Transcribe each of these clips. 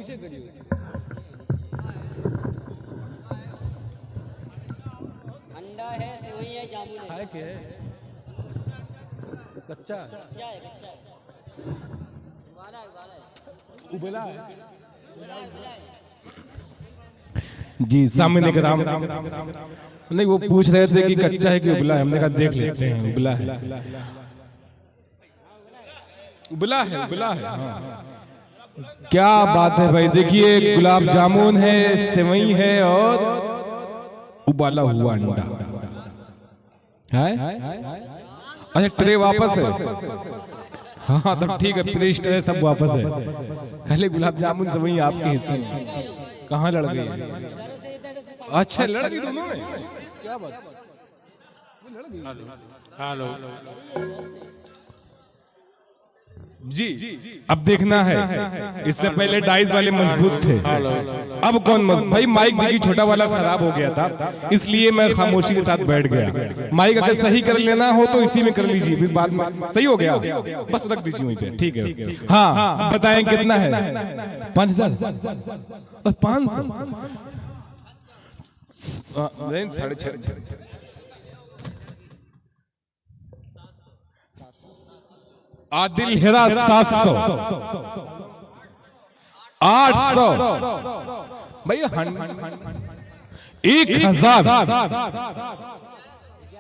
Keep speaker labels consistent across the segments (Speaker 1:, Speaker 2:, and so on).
Speaker 1: नीचे करिए।
Speaker 2: अंडा है, सेवई है, जामुन है।
Speaker 1: के है कच्चा
Speaker 2: कच्चा है, कच्चा है।
Speaker 1: उबला है।
Speaker 3: जी सामने के राम नहीं, वो पूछ रहे थे कि कच्चा है कि उबला है। हमने कहा देख लेते हैं, उबला है। उबला है, उबला है। हाँ। क्या बात है भाई, देखिए गुलाब जामुन है, सेवई है और उबाला हुआ अंडा है। अच्छा ट्रे वापस है। हाँ तब ठीक है, प्रेस ट्रे सब वापस है। खाली गुलाब जामुन सेवई आपके हिस्से में। कहाँ लड़ गई? अच्छा लड़ गई दोनों में।
Speaker 1: क्या बात?
Speaker 4: हेलो
Speaker 3: जी अब देखना है, इससे पहले डाइस वाले मजबूत थे, अब कौन मजबूत? भाई माइक देखिए छोटा वाला खराब हो गया था, इसलिए मैं खामोशी के साथ बैठ गया। माइक अगर सही कर लेना हो तो इसी में कर लीजिए, फिर बाद में सही हो गया बस रख दीजिए वहीं पे, ठीक है। हाँ बताएं कितना है? 5000 500 6.5 आदिल हेरा 700 800 भैया 1000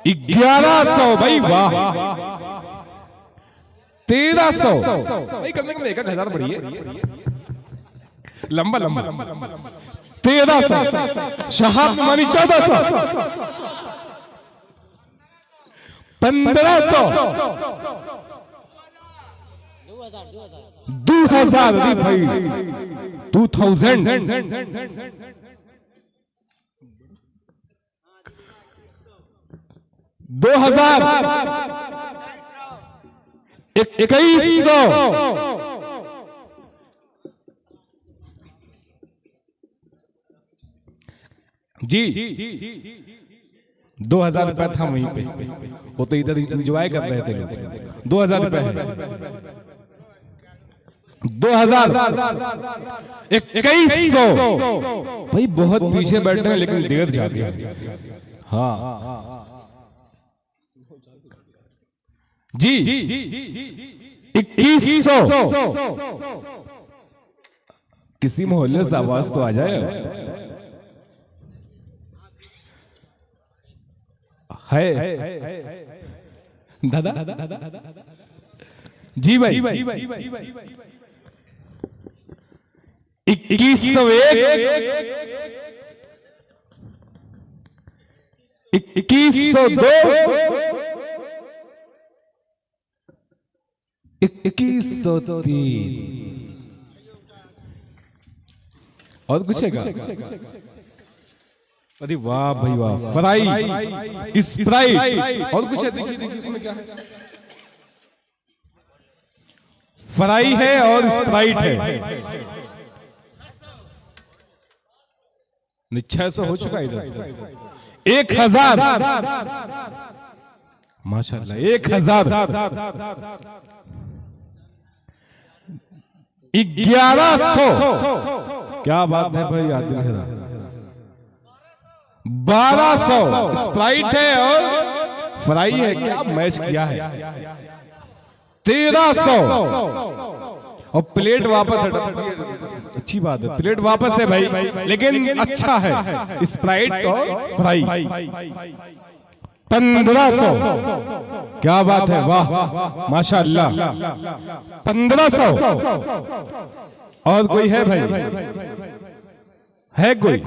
Speaker 3: 1100 भाई वाह 1300 भाई कम से कम 1000 बढ़िए लंबा लंबा 1300 शहाब मानी 1400 1500 2000 भाई 2000 2000 2100 जी 2000 रुपया था वहीं पे, वो तो इधर एंजॉय कर रहे थे लोग। 2000 रुपया है 2000 2100 भाई बहुत पीछे बैठे हैं लेकिन देर जाके। हाँ जी 2100 किसी मोहल्ले से आवाज तो आ जाए। है दादा जी भाई 2101 2102 2103 और कुछ है क्या? अरे वाह भाई वाह, फ्राई स्प्राइट और कुछ है? देखिए देखिए इसमें क्या है? फ्राई है और स्प्राइट है। 600 हो चुका इधर। 1000 माशाल्लाह 1000 1100 क्या बात है भाई आदिल है। 1200 स्प्राइट है और फ्राई है, क्या मैच किया है। 1300 और प्लेट वापस है, अच्छी बात है प्लेट वापस है भाई, लेकिन अच्छा है स्प्राइट और फ्राई। 1500 क्या बात है, वाह माशाअल्लाह। 1500 और कोई है भाई? है कोई?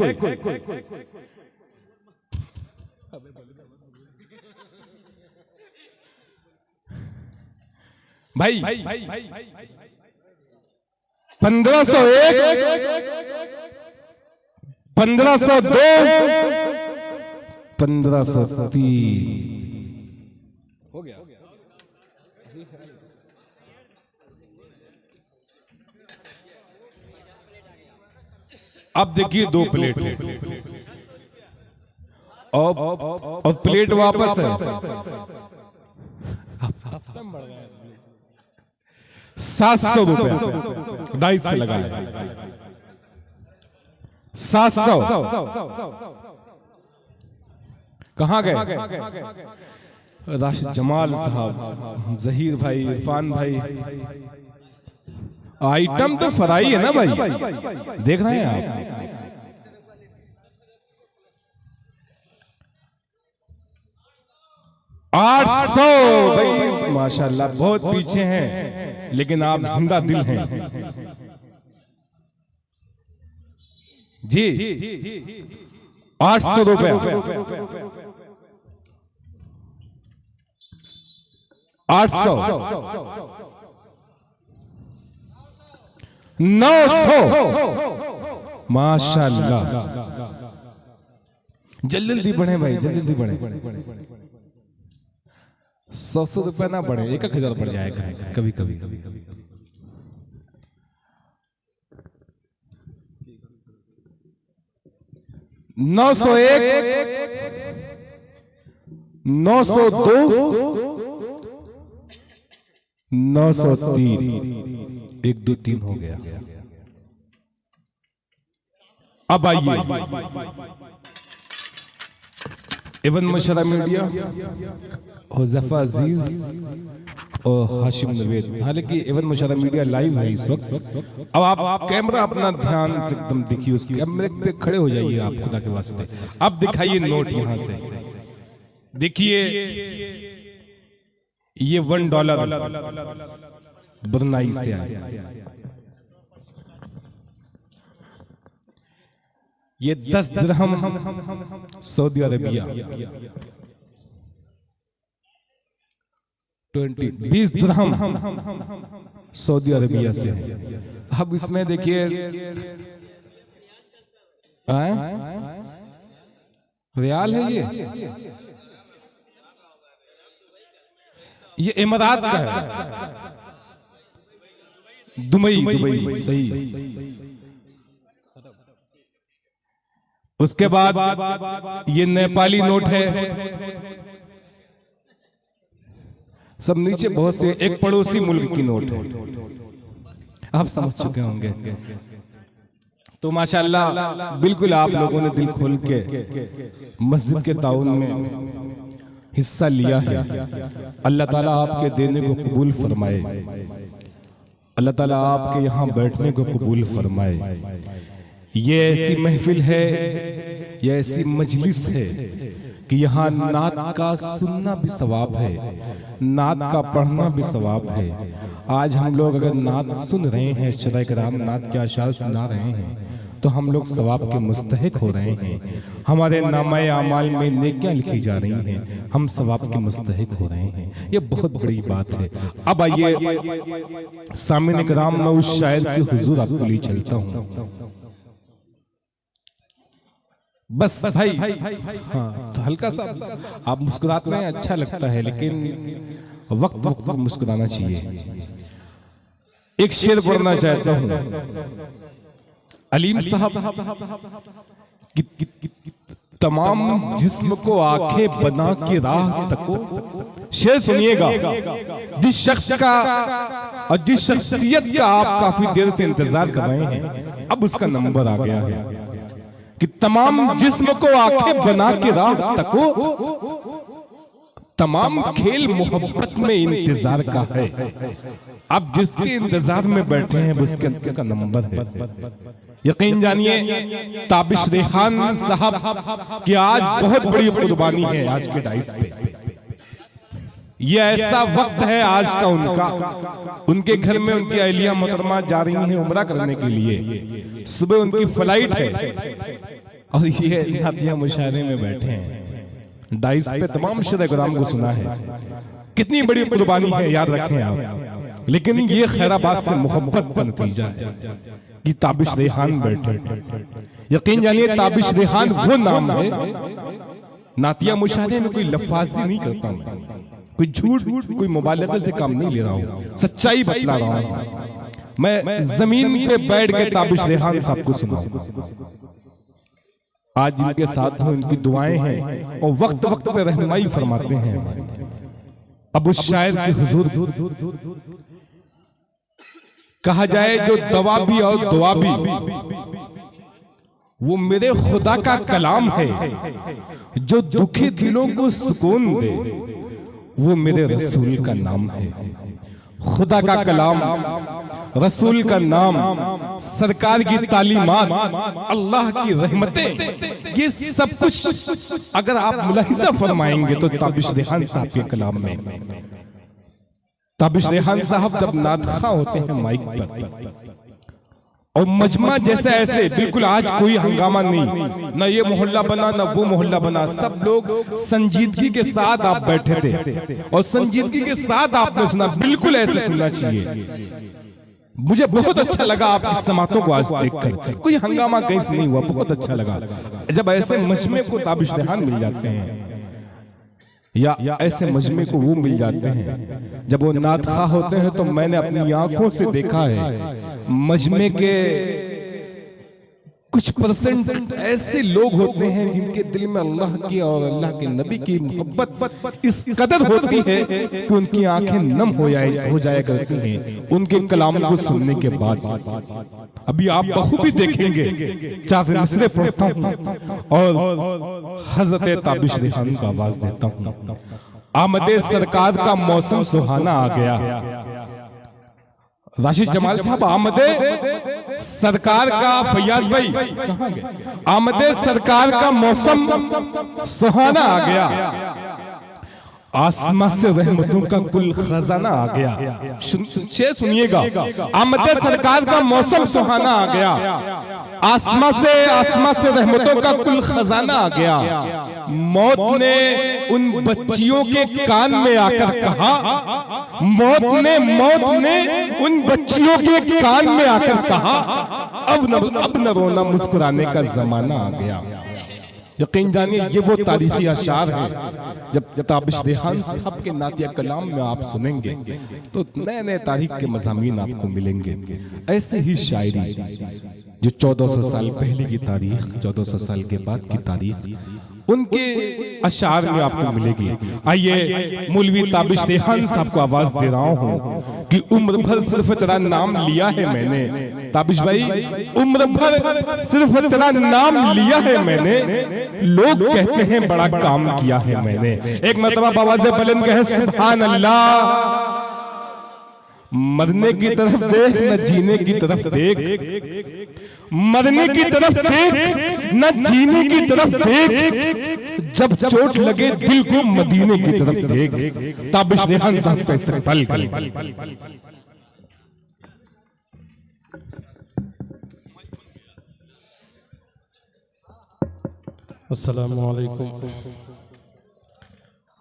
Speaker 3: भाई 1501 1502 1503 हो गया। अब देखिए 2 प्लेट है और प्लेट वापस है। 700 रुपया डाइस से लगाया। 700। कहाँ गए? राशिद जमाल साहब, जहीर भाई, इरफान भाई। आइटम तो फराई है ना भाई, देख रहे हैं आप। 800 भाई, माशाल्लाह बहुत पीछे हैं, लेकिन आप जिंदा दिल हैं जी। 800 रुपए। 800। 900 माशाल्लाह। जल्दी जल्दी बढ़े भाई, जल्दी जल्दी बढ़े। 100 रुपए ना बढ़े, 1000 बढ़ जाएगा कभी कभी। 901, 902, 903, 1 2 3 हो गया। अब आइए इवन मुशर्रफ मीडिया, हुज़ैफा अजीज और हाशिम नवेद। हालांकि इवन मुशर्रफ मीडिया लाइव है इस वक्त। अब आप कैमरा अपना ध्यान से एकदम देखिए, उस कैमरे पे खड़े हो जाइए आप खुदा के वास्ते। अब दिखाइए नोट यहां से, देखिए ये $1 ब्रुनाई से आया, ये 10 दिरहम सऊदी अरबिया, 20 दिरहम सऊदी अरबिया से। अब इसमें देखिए रियाल है, ये इमारात का है, दुबई, दुबई सही। उसके बाद ये नेपाली नोट है, सब नीचे बहुत से एक पड़ोसी मुल्क की नोट है, आप समझ चुके होंगे। तो माशाल्लाह बिल्कुल आप लोगों ने दिल खोल के मस्जिद के ताउन में हिस्सा लिया है। अल्लाह ताला आपके देने को कबूल फरमाए, अल्लाह ताला आपके यहाँ बैठने को कबूल फरमाए। ये ऐसी महफिल है, ये ऐसी मजलिस है कि यहाँ नात का सुनना भी सवाब है, नात का पढ़ना भी सवाब है। आज हम लोग अगर नात सुन रहे हैं, शरअ कराम नात के अशार सुना रहे हैं, तो हम लोग सवाब के मुस्तहिक हो रहे हैं। हमारे नामाए आमाल में नेकियां लिखी जा रही हैं, हम सवाब के मुस्तहिक हो रहे हैं। ये बहुत बड़ी बात है। अब आइए सामने कराम, मैं उस शायर के हुजूर आपको ले चलता हूँ। बस भाई, हाँ तो हल्का सा आप मुस्कुराते हैं, अच्छा लगता है, लेकिन वक्त वक्त पर मुस्कुराना चाहिए। एक शेर पढ़ना चाहता हूँ, अलीम साहब तमाम जिस्म को आंखें बना के राह तको। शेर सुनिएगा, जिस शख्स का और जिस शख्सियत का आप काफी देर से इंतजार कर रहे हैं, अब उसका नंबर आ गया है कि तमाम जिस्म को आंखें बना के राह तको, तमाम खेल मोहब्बत में इंतजार का है। अब जिसके इंतजार में बैठे हैं उसका नंबर है। यकीन जानिए ताबिश रेहान साहब की आज बहुत बड़ी कुर्बानी है आज के डाइस पे। ये ऐसा वक्त है आज का उनका, उनके घर में उनकी अहलिया मोहतरमा जा रही हैं उम्रा करने के लिए, सुबह उनकी फ्लाइट है और ये नातिया मुशायरे में बैठे हैं। डाइस पे तमाम शरअ कराम को सुना है, कितनी बड़ी कुर्बानी है, याद रखें आप। लेकिन ये खैराबाद से मोहब्बत का नतीजा है कि ताबिश रेहान बैठे। यकीन जानिए ताबिश रेहान वो नाम है, नातिया मुशायरे में कोई लफ्ज़ी नहीं करता मैं, कोई झूठ कोई मुबालगे से काम नहीं ले रहा हूँ, सच्चाई बतला रहा हूँ। मैं जमीन पे बैठ के ताबिश रेहान साहब को सुनाऊं। आज इनके साथ में उनकी दुआएं हैं और वक्त वक्त पे रहनुमाई फरमाते हैं। अब उस शायर के हुजूर कहा जाए जो दवाबी और दुआबी, वो मेरे खुदा का कलाम है जो दुखी दिलों को सुकून दे, वो मेरे रसूल का नाम है। खुदा का कलाम, रसूल का नाम, सरकार की तालीमात, अल्लाह की रहमतें, ये सब कुछ अगर आप मुलाहिजा फरमाएंगे तो ताबिश रेहान साहब के कलाम में। ताबिश रेहान साहब जब नादखा होते हैं माइक पर और मजमा जैसे ऐसे, बिल्कुल आज कोई हंगामा नहीं, ना ये मोहल्ला बना ना वो मोहल्ला बना, सब लोग संजीदगी के साथ आप बैठे थे और संजीदगी के साथ आपने सुना, बिल्कुल ऐसे सुनना चाहिए। मुझे बहुत अच्छा लगा आपकी समातों को आज देखकर, कोई हंगामा कहीं से नहीं हुआ, बहुत अच्छा लगा। जब ऐसे मजमे को ताबिश रेहान मिल जाते हैं या ऐसे मजमे को वो मिल जाते हैं जब वो नादखा होते हैं, तो मैंने अपनी आंखों से देखा है मजमे के कुछ परसेंट ऐसे लोग होते हैं जिनके दिल में अल्लाह की और अल्लाह के नबी की मोहब्बत इस कदर होती है कि उनकी आंखें नम हो जाया करती हैं उनके कलाम को सुनने के बाद। अभी आप बखूबी देखेंगे, 4 मिसरे पढ़ता हूँ और हजरत ताबिश रेहान का आवाज देता हूँ। आमदे सरकार का मौसम सुहाना आ गया। राशिद जमाल साहब, आमदे सरकार का, फैयाज भाई कहाँ गए? आमदे सरकार का मौसम सुहाना आ गया, आसमां से रहमतों का कुल खजाना आ गया। सुनिएगा, आमदे सरकार का मौसम सुहाना आ गया, आसमां से रहमतों का कुल खजाना आ गया। मौत ने उन बच्चियों के कान में आकर कहा, मौत ने उन बच्चियों के कान में आकर कहा, अब न रोना मुस्कुराने का जमाना आ गया। यकीन जानिए ये वो तारीखी अशार है, जब ताबिश रेहान साहब के नातिया कलाम में आप सुनेंगे तो नए नए तारीख के मज़ामीन आपको मिलेंगे। ऐसे ही शायरी जो 1400 साल पहले की तारीख, 1400 साल के बाद की तारीख, उनके अशार में आपको मिलेगी। आइए मौलवी ताबिश रेहान साहब को आवाज दे रहा हूँ कि उम्र भर सिर्फ तेरा नाम लिया है मैंने। ताबिश भाई, उम्र भर सिर्फ तेरा नाम लिया है मैंने, लोग कहते हैं बड़ा काम किया है मैंने। एक मरतबा आवाज़ बुलंद कहे सुभान अल्लाह। मरने की तरफ देख न जीने की तरफ देख, मरने की तरफ देख न जीने की तरफ देख, जब चोट लगे दिल को मदीने की तरफ देख। ताबिश रेहान साहब का इस्तेमाल करें।
Speaker 4: अस्सलामु अलैकुम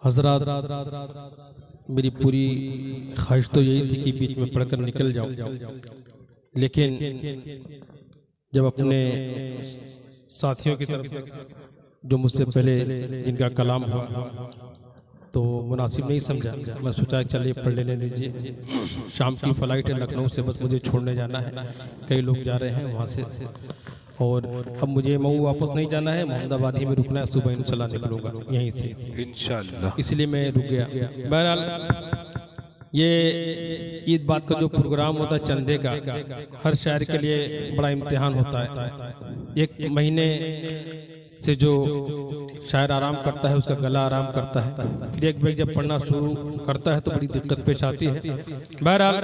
Speaker 4: हज़रात, मेरी पूरी ख्वाहिश तो यही थी कि बीच में पढ़कर निकल जाऊं, लेकिन जब अपने साथियों की तरफ जो मुझसे पहले जिनका कलाम हुआ तो मुनासिब नहीं समझा, मैं सोचा चलिए पढ़ लेने दीजिए। शाम की फ़्लाइट है लखनऊ से, बस मुझे छोड़ने जाना है, कई लोग जा रहे हैं वहाँ से, और अब मुझे मऊ वापस नहीं जाना है, मोहम्मदाबाद ही में रुकना है, सुबह इंशाल्लाह निकलूंगा यहीं से इंशाल्लाह, इसलिए मैं रुक गया। बहरहाल ये ईद बात का जो प्रोग्राम होता है चंदे का, हर शायर के लिए बड़ा इम्तिहान होता है। 1 महीने से जो शायर आराम करता है उसका गला आराम करता है, फिर एक बैग जब पढ़ना शुरू करता है तो बड़ी दिक्कत पेश आती है। बहरहाल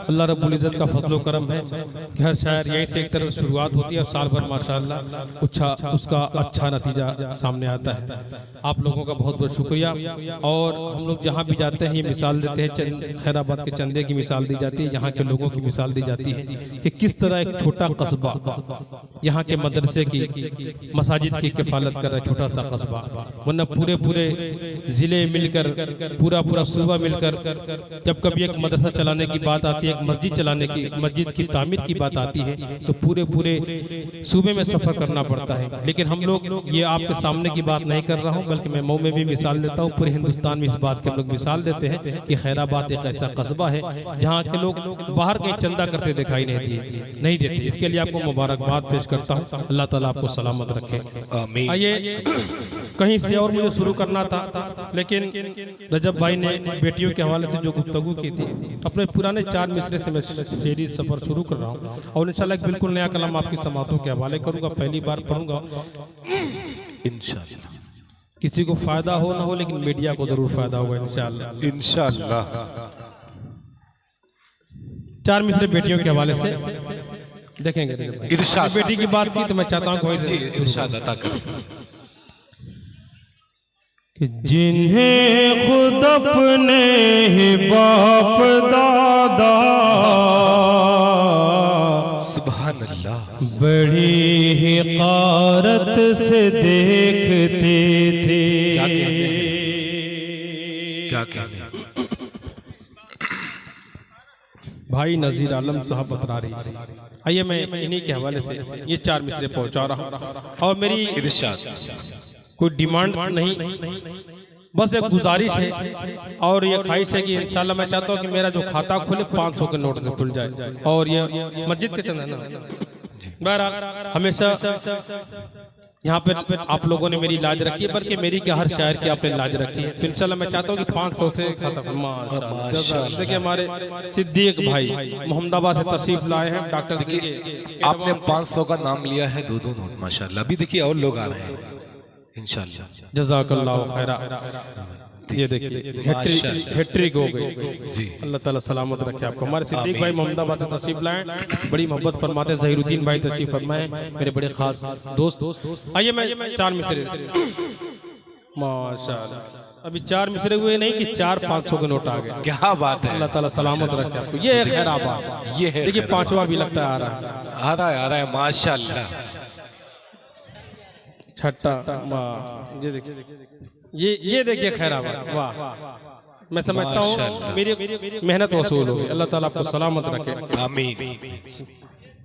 Speaker 4: अल्लाह रब्बुल इज़्ज़त का फजलो करम है कि हर शायर यहीं से एक तरह शुरुआत होती है और साल भर माशाअल्लाह उसका अच्छा नतीजा सामने आता है। आप लोगों का बहुत बहुत शुक्रिया। और हम लोग जहाँ भी जाते हैं ये मिसाल देते हैं, खैराबाद के चंदे की मिसाल दी जाती है, यहाँ के लोगों की मिसाल दी जाती है कि किस तरह एक छोटा कस्बा यहाँ के मदरसे की, मसाजिद की किफालत कर रहा है, छोटा सा कस्बा, वरना पूरे जिले मिलकर, पूरा सूबा मिलकर, जब कभी एक मदरसा चलाने की बात आती है, एक मस्जिद चलाने की, मस्जिद की तामीर की बात आती है तो पूरे सूबे में सफर करना पड़ता है। लेकिन हम लोग, ये आपके सामने की बात नहीं कर रहा हूँ, बल्कि मैं मऊ में भी मिसाल देता हूँ, पूरे हिंदुस्तान में इस बात के हम लोग मिसाल देते हैं कि खैराबाद एक ऐसा कस्बा है जहाँ के लोग बाहर कहीं चंदा करते दिखाई नहीं देते। इसके लिए आपको मुबारकबाद पेश करता हूँ। अल्लाह ताला आपको सलामत रखे।
Speaker 5: आमीन।
Speaker 4: आइए कहीं से और मुझे शुरू करना था, लेकिन रजब भाई ने बेटियों के हवाले से जो गुफ्तगू की थी, अपने पुराने 4 मिसरे से मैं शेरी सफर शुरू कर रहा हूँ और इंशाल्लाह एक बिल्कुल नया कलाम आपकी समातों के हवाले करूँगा, पहली बार पढ़ूंगा।
Speaker 5: इंशाल्लाह
Speaker 4: किसी को फायदा हो ना हो, लेकिन मीडिया को जरूर फायदा होगा इंशाल्लाह।
Speaker 5: इंशाल्लाह।
Speaker 4: 4 मिसरे बेटियों के हवाले से देखेंगे।
Speaker 5: इरशाद।
Speaker 4: बेटी की बात की तो मैं चाहता हूँ
Speaker 5: जी इरशाद अता करें।
Speaker 4: कि जिन्हें खुद अपने ही बाप दादा
Speaker 5: सुभान अल्लाह
Speaker 4: बड़ी ही कारत से देखते थे।
Speaker 5: क्या कहने हैं? क्या कहने हैं?
Speaker 4: भाई नजीर आलम साहब बता रही। आइए मैं इन्हीं के हवाले से ये 4 मिसरे पहुंचा रहा हूँ और मेरी
Speaker 5: इरशाद।
Speaker 4: कोई डिमांड नहीं, बस एक गुजारिश है और ये ख्वाहिश है कि इंशाल्लाह मैं चाहता हूँ कि मेरा जो खाता खुले 500 के नोट से खुल जाए। और ये मस्जिद के चंद है ना, बहरहाल हमेशा यहाँ पे आप लोगों ने मेरी लाज रखी है, बल्कि मेरी क्या हर शायर की आपने लाज रखी है। तो इंशाल्लाह मैं चाहता हूँ कि 500 से खत्म। माशाल्लाह। देखिए हमारे सिद्दीक भाई मोहम्मदाबाद से तशरीफ लाए हैं। डॉक्टर
Speaker 5: देखिए आपने 500 का नाम लिया है, 2-2 नोट माशाल्लाह। अभी देखिए और लोग आ रहे हैं इंशाल्लाह।
Speaker 4: जज़ाकल्लाहु खैरा। ये देखिए हैट्रिक हो गई जी। अल्लाह ताला सलामत रखे आपको। हमारे सिद्दीक भाई मोहम्मदाबाद से तशरीफ लाए, बड़ी मोहब्बत फरमाते हैं। ज़हीरुद्दीन भाई तशरीफ फरमाए, मेरे बड़े खास दोस्त। आइए मैं 4 मिसरे माशाल्लाह। अभी 4 मिसरे हुए नहीं कि 400-500 के नोट आ गए।
Speaker 5: क्या बात है।
Speaker 4: अल्लाह ताला सलामत रखे आपको। ये है खैराबाद।
Speaker 5: ये है
Speaker 4: देखिए 5वां भी लगता है आ रहा है
Speaker 5: माशाल्लाह।
Speaker 4: छठा ये देखिए खैराबाद। वाह, मैं समझता हूँ मेरी मेहनत वसूल होगी। अल्लाह ताला आपको सलामत रखे
Speaker 5: आमीन।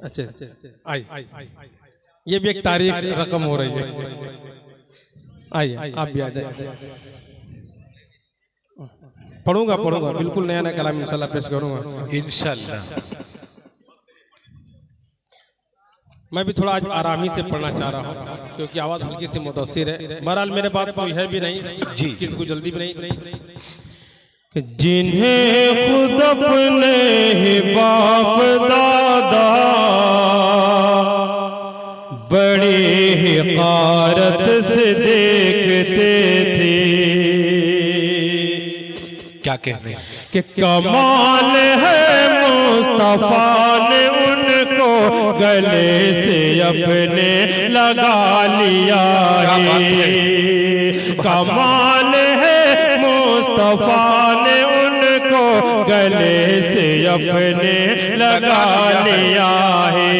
Speaker 4: अच्छा आई ये भी एक तारीख रकम हो रही है। आइए आप भी आ जाए। पढ़ूंगा बिल्कुल नया नया कलाम इंशाल्लाह पेश करूंगा
Speaker 5: इंशाल्लाह।
Speaker 4: मैं भी थोड़ा आज आरामी से पढ़ना चाह रहा हूँ, क्योंकि आवाज़ हल्की सी मुतासिर है। बहरहाल मेरे बात कोई है भी नहीं जी, किसी को जल्दी भी नहीं। कि जिन्हें खुद अपने ही बाप दादा बड़ी ही कारत से देखते थे।
Speaker 5: क्या कहने
Speaker 4: कि कमाल है मुस्तफा ने उनको गले से अपने लगा लिया है। कमाल है मुस्तफा ने उनको गले से अपने लगा लिया है।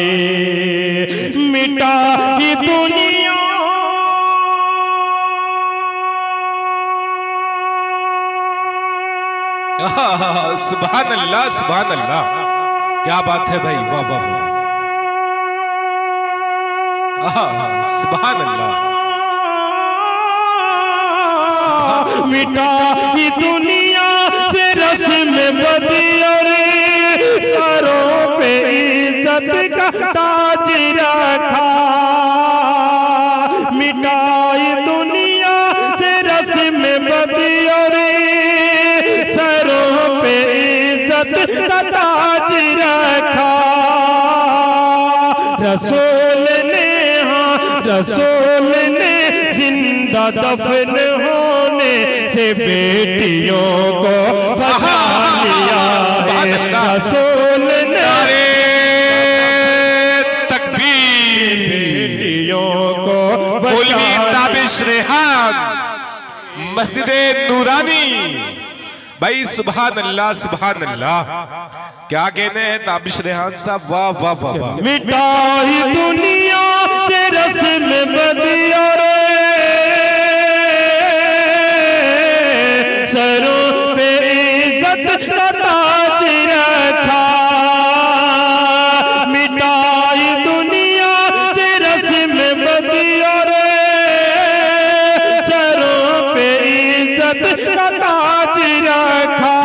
Speaker 4: मिटा ही दुनिया
Speaker 5: सुभान अल्लाह सुभान अल्लाह। क्या बात है भाई, वाह वाह वाह। सुभान अल्लाह।
Speaker 4: मिटा ही दुनिया से रस्म बदियर, सरों पे इज्जत का ताज रखा। मिटा ही दुनिया से रस्म बदियर, सरों पे इज्जत का ताज रखा। रसूल ने जिंदा दफन होने से बेटियों को बचा लिया है। रसूल ने
Speaker 5: तकबीर
Speaker 4: बेटियों को
Speaker 5: बोलिए। ताबिश रेहान मस्जिद नूरानी भाई, सुभान अल्लाह सुभान अल्लाह। क्या कहने हैं ताबिश रेहान साहब, वाह वाह वाह वाह।
Speaker 4: मिटा ही दुनिया से रस्म बदियर, सरों पे इज्जत का ताज रखा। मिटा ही दुनिया से रस्म बदियर, सरों पे इज्जत का ताज रखा।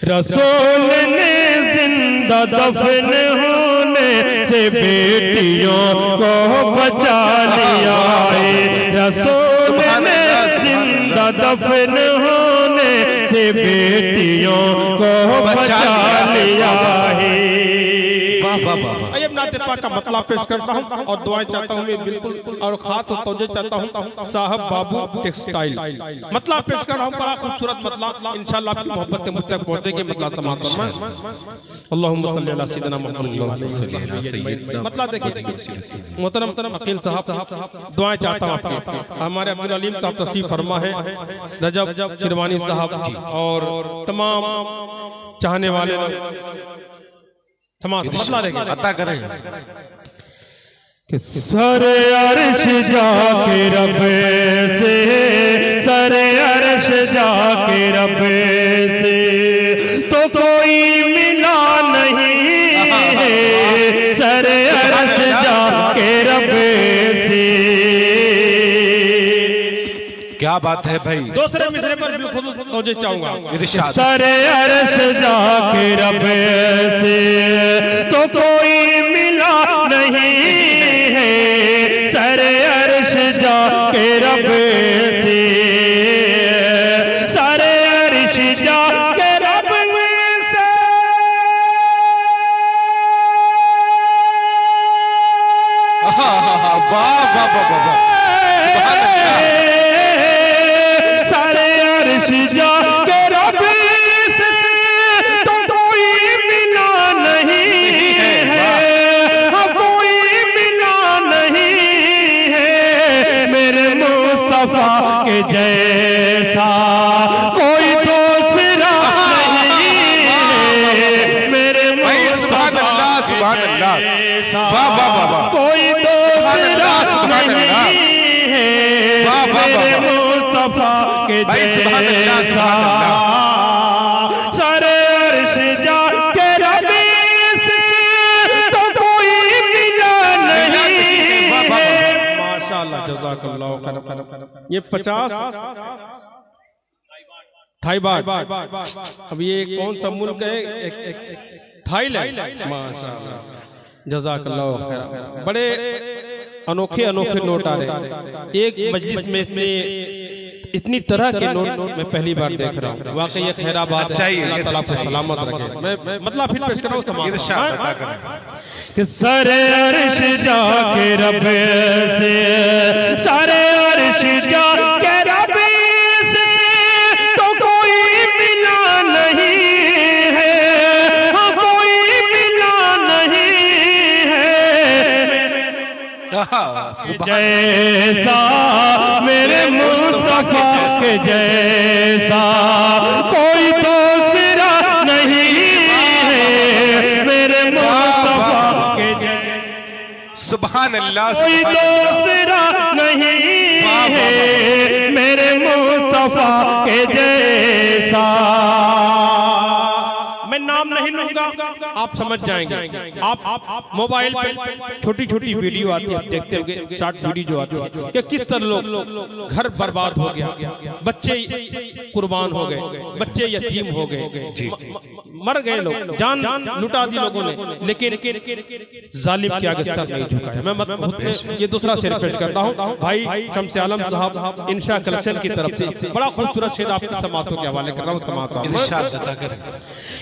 Speaker 4: रसूल ने जिंदा दफन होने से बेटियों को बचा लिया है। रसूल ने जिंदा दफन होने से बेटियों को बचा लिया है। आइए नाते पाक का मतलब पेश करता हूँ और दुआएं चाहता हूँ मैं बिल्कुल और खास तौजह चाहता हूँ साहब बाबू टेक्सटाइल मतलब पेश कर रहा हूँ। बड़ा खूबसूरत मतलब इंशाल्लाह आपकी मोहब्बत मुझ तक पहुँचेगी। मतलब समाप्त फरमाएं अल्लाहुम्मा सल्ली अला सय्यिदना मुहम्मद मतलब देखिए मोहतरम अकील साहब दुआएं चाहता हूँ आपकी। हमारे अब्दुल अलीम साहब तशरीफ फरमा है, रजब शिरवानी साहब और तमाम चाहने वाले मसला
Speaker 5: अता करें
Speaker 4: कि सर अर्श जाके रब से, सर अर्श जाके रब से तो कोई मिला नहीं है। सर अर्श जाके रब से
Speaker 5: क्या बात है भाई।
Speaker 4: दूसरे मिसरे पर बिल्कुल तवज्जो चाहूंगा।
Speaker 5: इरशाद
Speaker 4: सर अर्श जाके रब से तो कोई मिला नहीं है। सर अर्श जाके रब से, सर अर्श जाके रब से
Speaker 5: वाह वाह वाह वाह
Speaker 4: के जैसा कोई दूसरा नहीं है। मेरे
Speaker 5: सुभान अल्लाह सुभान अल्लाह वाह वाह वाह
Speaker 4: कोई दूसरा नहीं है। मेरे मुस्तफा के जैसा सर अर्श जाके रब से तो कोई मिला नहीं है। माशाअल्लाह जज़ाकल्लाह खैर। ये 50 थाईबाद अब ये कौन सा मुल्क है? थाईलैंड। माशाअल्लाह जज़ाकल्लाह खैर। बड़े अनोखे अनोखे नोट आ रहे हैं एक मजलिस में। इतनी तरह के नोट मैं पहली बार देख रहा हूँ। वाकई ये खैराबाद है। अल्लाह ताला आपको सलामत रखे। मैं मतलब फिर पेश कर रहा हूँ समाप्त। कि सर अर्श जाके रब से, सर अर्श जाके रब से तो कोई मिला नहीं है। हाँ कोई मिला नहीं है जैसा मेरे मुस्तफा के जैसा कोई दूसरा नहीं है। मेरे मुस्तफा के
Speaker 5: सुभान अल्लाह
Speaker 4: कोई दूसरा नहीं है। मेरे मुस्तफा के जैसा मैं नाम नहीं लूंगा, आप समझ जाएंगे। आप मोबाइल पे छोटी छोटी वीडियो आती है, देखते होंगे शॉर्ट वीडियो जो आती है कि किस तरह लोग घर बर्बाद हो गया, बच्चे कुर्बान हो गए, बच्चे यतीम हो गए, मर गए लोग, जान लुटा दी लोगों ने, लेकिन जालिम के आगे सर नहीं झुकाया। मैं ये दूसरा शेर पेश करता हूँ भाई शम्स आलम साहब इंशा कलेक्शन की तरफ से। बड़ा खूबसूरत शेर आपके समातों के हवाले कर रहा हूँ। समातों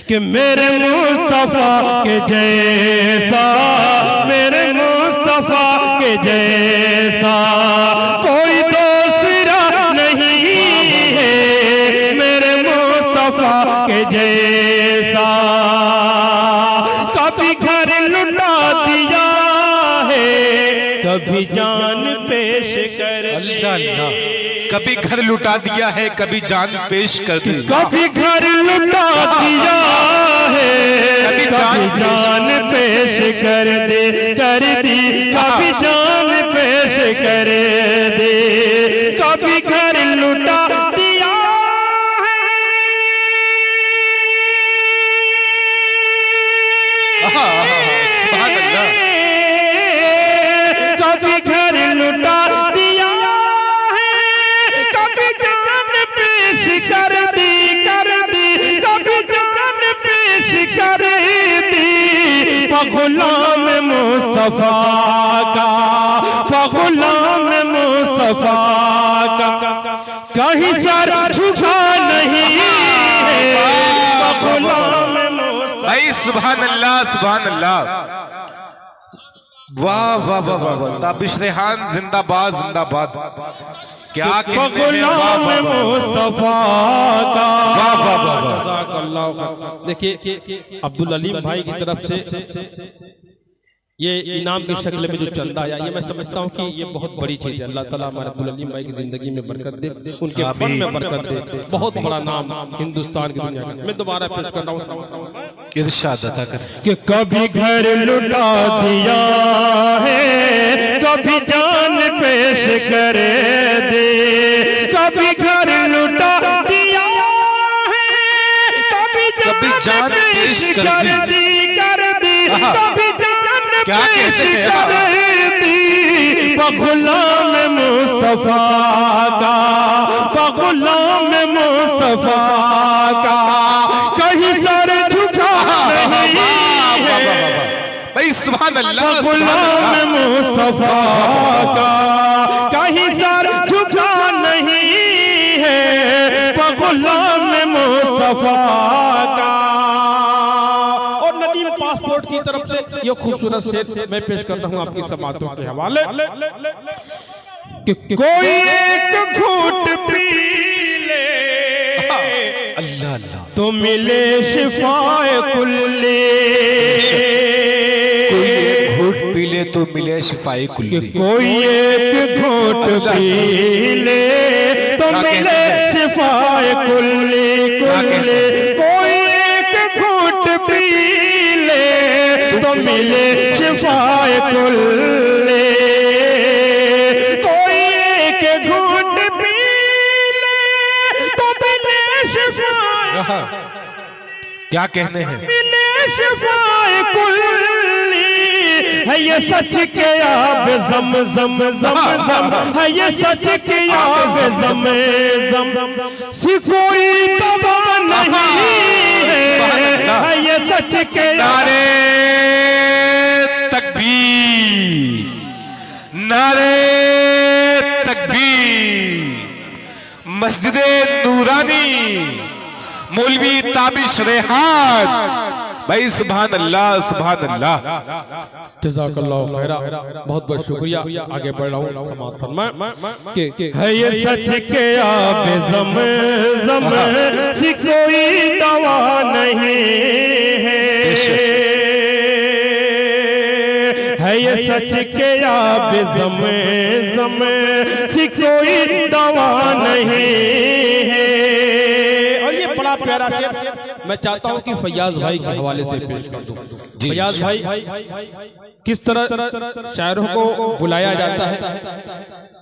Speaker 4: कि मेरे मुस्तफा के जैसा, मेरे मुस्तफा के जैसा कोई दूसरा नहीं है। मेरे मुस्तफा के जैसा कभी घर लुटा दिया है, कभी जान पेश कर
Speaker 5: अल्लाह। कभी घर लुटा दिया है, कभी जान पेश कर दी।
Speaker 4: कभी घर लुटा दिया है, कभी जान पेश कर दे, कर दी। कभी जान पेश कर दे, कभी घर लुटा दिया है।
Speaker 5: सुभान अल्लाह।
Speaker 4: कभी घर लुटा दिया है, कभी जान पेश कर दी, कर दी। कभी जान पेश कर दी, गुलाम मुस्तफा का, गुलाम मुस्तफा का कहीं सर झुका नहीं है, गुलाम मुस्तफा।
Speaker 5: भाई सुभान अल्लाह सुभान अल्लाह, वाह वाह वाह वाह वाह, ताबिश रेहान जिंदाबाद जिंदाबाद। क्या कहते हैं,
Speaker 4: गुलाम मुस्तफा का।
Speaker 5: वाह वाह वाह वाह।
Speaker 4: देखिए अब्दुल अलीम भाई की तरफ से ये इनाम की शक्ल में जो चंदा आया, ये मैं समझता हूँ कि ये बहुत बड़ी चीज है। अल्लाह ताला हमारे अब्दुल अलीम भाई की जिंदगी में बरकत दे, उनके फन में बरकत दे, बहुत बड़ा नाम हिंदुस्तान की दुनिया का। मैं दोबारा पेश कर रहा हूँ,
Speaker 5: इरशाद अता कर
Speaker 4: कि कभी घर लुटा दिया है, कभी जान पेश कर दे, कभी घर लुटा दिया है, कभी जान पेश कर दी, कभी
Speaker 5: क्या कहते हैं,
Speaker 4: गुलाम मुस्तफा का, गुलाम मुस्तफा का कहीं सर झुका नहीं है,
Speaker 5: भाई सुभान अल्लाह
Speaker 4: गुलाम मुस्तफा का कहीं सर झुका नहीं है, गुलाम मुस्तफा का। पासपोर्ट की तरफ से ये खूबसूरत शेर मैं पेश करता हूँ आपकी समातों के हवाले कि कोई एक घूंट पी ले
Speaker 5: अल्लाह अल्लाह
Speaker 4: तो मिले शिफाए कुल्ली,
Speaker 5: कोई एक घूंट पी ले तो मिले शिफाए कुल्ली,
Speaker 4: कोई एक घूंट पी ले तो मिले शिफाए कुल्ली कुल्ली, कोई एक घूंट पी तो मिले शिफाए कुल्ले, कोई एक घूंट पी ले तो मिले शिफाए,
Speaker 5: क्या कहने हैं,
Speaker 4: मिले शिफाए कुल्ली। है ये सच के आब जम जम जम जम, है ये सच के आब जम जम, सी कोई दवा नहीं है ये सच के।
Speaker 5: नारे तकबीर, नारे तकबीर। मस्जिद नूरानी मौलवी ताबिश रेहान भाई, सुभान अल्लाह सुभान अल्लाह।
Speaker 4: जज़ाकल्लाहु खैरा, बहुत बहुत शुक्रिया। आगे बढ़ रहा हूँ, समाअत फरमाएं कि है ये सच के आप जम जम सी कोई दवा नहीं है ये सच के आप जम जम सी कोई दवा नहीं है। और ये बड़ा प्यारा शेर मैं चाहता हूं कि फैयाज भाई के हवाले से पेश कर दूं। फैयाज भाई किस तरह शायरों को बुलाया जाता है,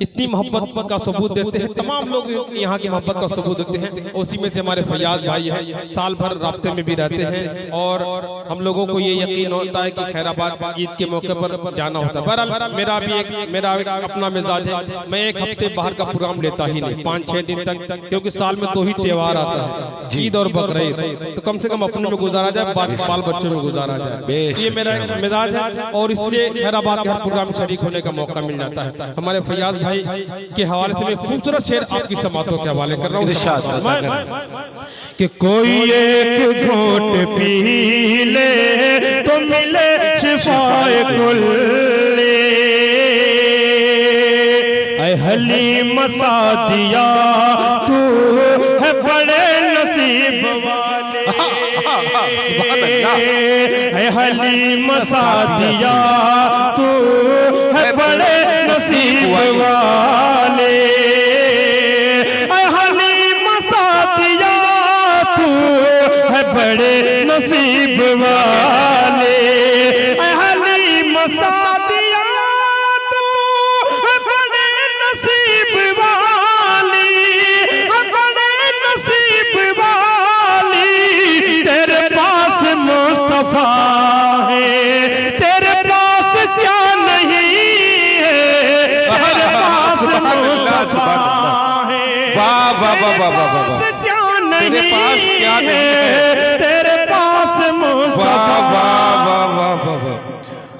Speaker 4: इतनी मोहब्बत का सबूत देते हैं, तमाम लोग यहाँ की मोहब्बत का सबूत देते हैं। उसी में से हमारे फैयाज भाई हैं, साल भर राब्ते में भी रहते हैं और हम लोगों को ये यकीन होता है कि खैराबाद ईद के मौके पर जाना होता है। बहरहाल मेरा एक अपना मिजाज है, मैं एक हफ्ते बाहर का प्रोग्राम लेता ही नहीं, 5-6 दिन तक, क्योंकि साल में 2 ही त्योहार आता है, ईद और बकरीद, तो कम से कम अपने में गुजारा जाए, बाल बच्चों में गुजारा जाए, ये मेरा मिजाज है। और इसलिए खैराबाद के हर प्रोग्राम में शरीक होने का मौका मिल जाता है। हमारे फैयाज भाई के हवाले से मैं खूबसूरत शेर आपकी समातों के हवाले कर रहा हूँ कि कोई एक घूंट पी ले तो मिले शिफाए कुल्ले, ऐ हलीम सादिया तू है बड़े नसीब वाले, है हलीम सादिया तू है बड़े नसीब वाले, है हलीम सादिया तू है बड़े नसीब वाले, है हलीम सादिया तू है बड़े नसीब वाली, है बड़े नसीब वाली। तेरे पास मुस्तफा है, तेरे पास क्या नहीं है, तेरे पास मुस्तफा है,
Speaker 5: वाह वाह वाह वाह वाह वाह,
Speaker 4: क्या नहीं
Speaker 5: तेरे पास क्या नहीं है,
Speaker 4: तेरे पास मुस्तफा।
Speaker 5: वाह वाह वाह वाह वाह।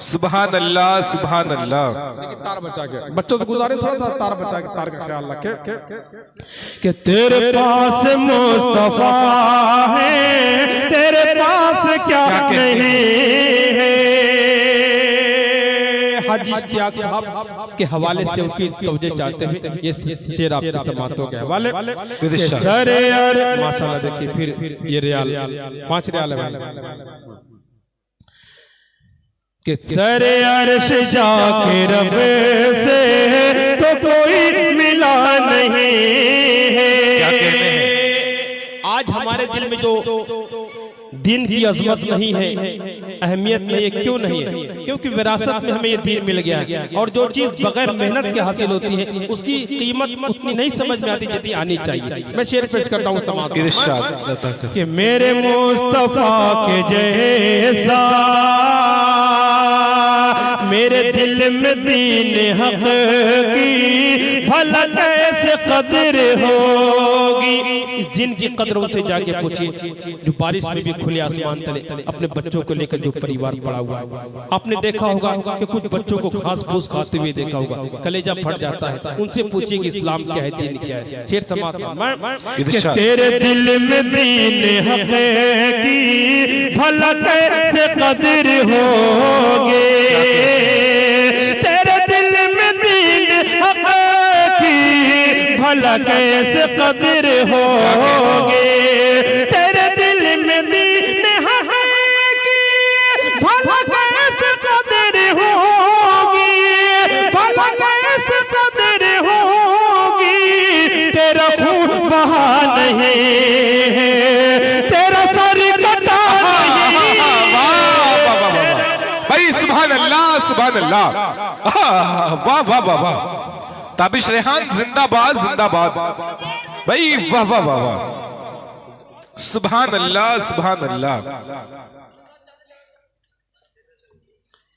Speaker 5: सुभान अल्लाह सुभान अल्लाह।
Speaker 4: तार बचा के बच्चों से गुजारे थोड़ा सा तार बचा के तार का ख्याल रखे कि तेरे पास मुस्तफा है, तेरे पास क्या नहीं है। हाजी इश्तियाक साहब के हवाले से उनकी तवज्जो चाहते हुए ये शेर आपके समातों के हवाले। सरे यार माशाल्लाह देखिए फिर ये रियाल 5 रियाल है कि सरे अर्श जाके रब से तो कोई मिला नहीं है। आज हमारे दिल में जो दीन की अजमत नहीं है, अहमियत नहीं है, क्यों नहीं है? क्योंकि विरासत में हमें ये दीन मिल गया है और जो चीज बगैर मेहनत के हासिल होती है उसकी कीमत उतनी नहीं समझ में आती जितनी आनी चाहिए। मैं शेर पेश करता हूँ समाज कि मेरे मुस्तफा के जैसा मेरे दिल में दीन हक की भला कैसे कदर होगी। इस दिन की कदर उनसे जाके पूछिए जो बारिश में भी खुले आसमान तले अपने बच्चों को लेकर जो परिवार पड़ा हुआ है। आपने देखा होगा कि कुछ बच्चों को घास फूस खाते हुए देखा होगा, कलेजा फट जाता है। उनसे पूछिए कि इस्लाम क्या है, दीन क्या है। शेर समाप्त तेरे दिल में दीन हक की भला कैसे कदर होगी। तेरे दिल में दीन हक की भला कैसे कदर होगी। तेरे दिल में दीन हक की भला कैसे कदर होगी, भला कैसे कदर होगी। तेरा खून बहा नहीं है, तेरा सर कटा नहीं।
Speaker 5: भाई सुभान अल्लाह सुभान अल्लाह। वाह वाह वाह वाह। ताबिश रेहान जिंदाबाद जिंदाबाद। भाई वाह वाह वाह वाह। सुभान अल्लाह सुभान अल्लाह।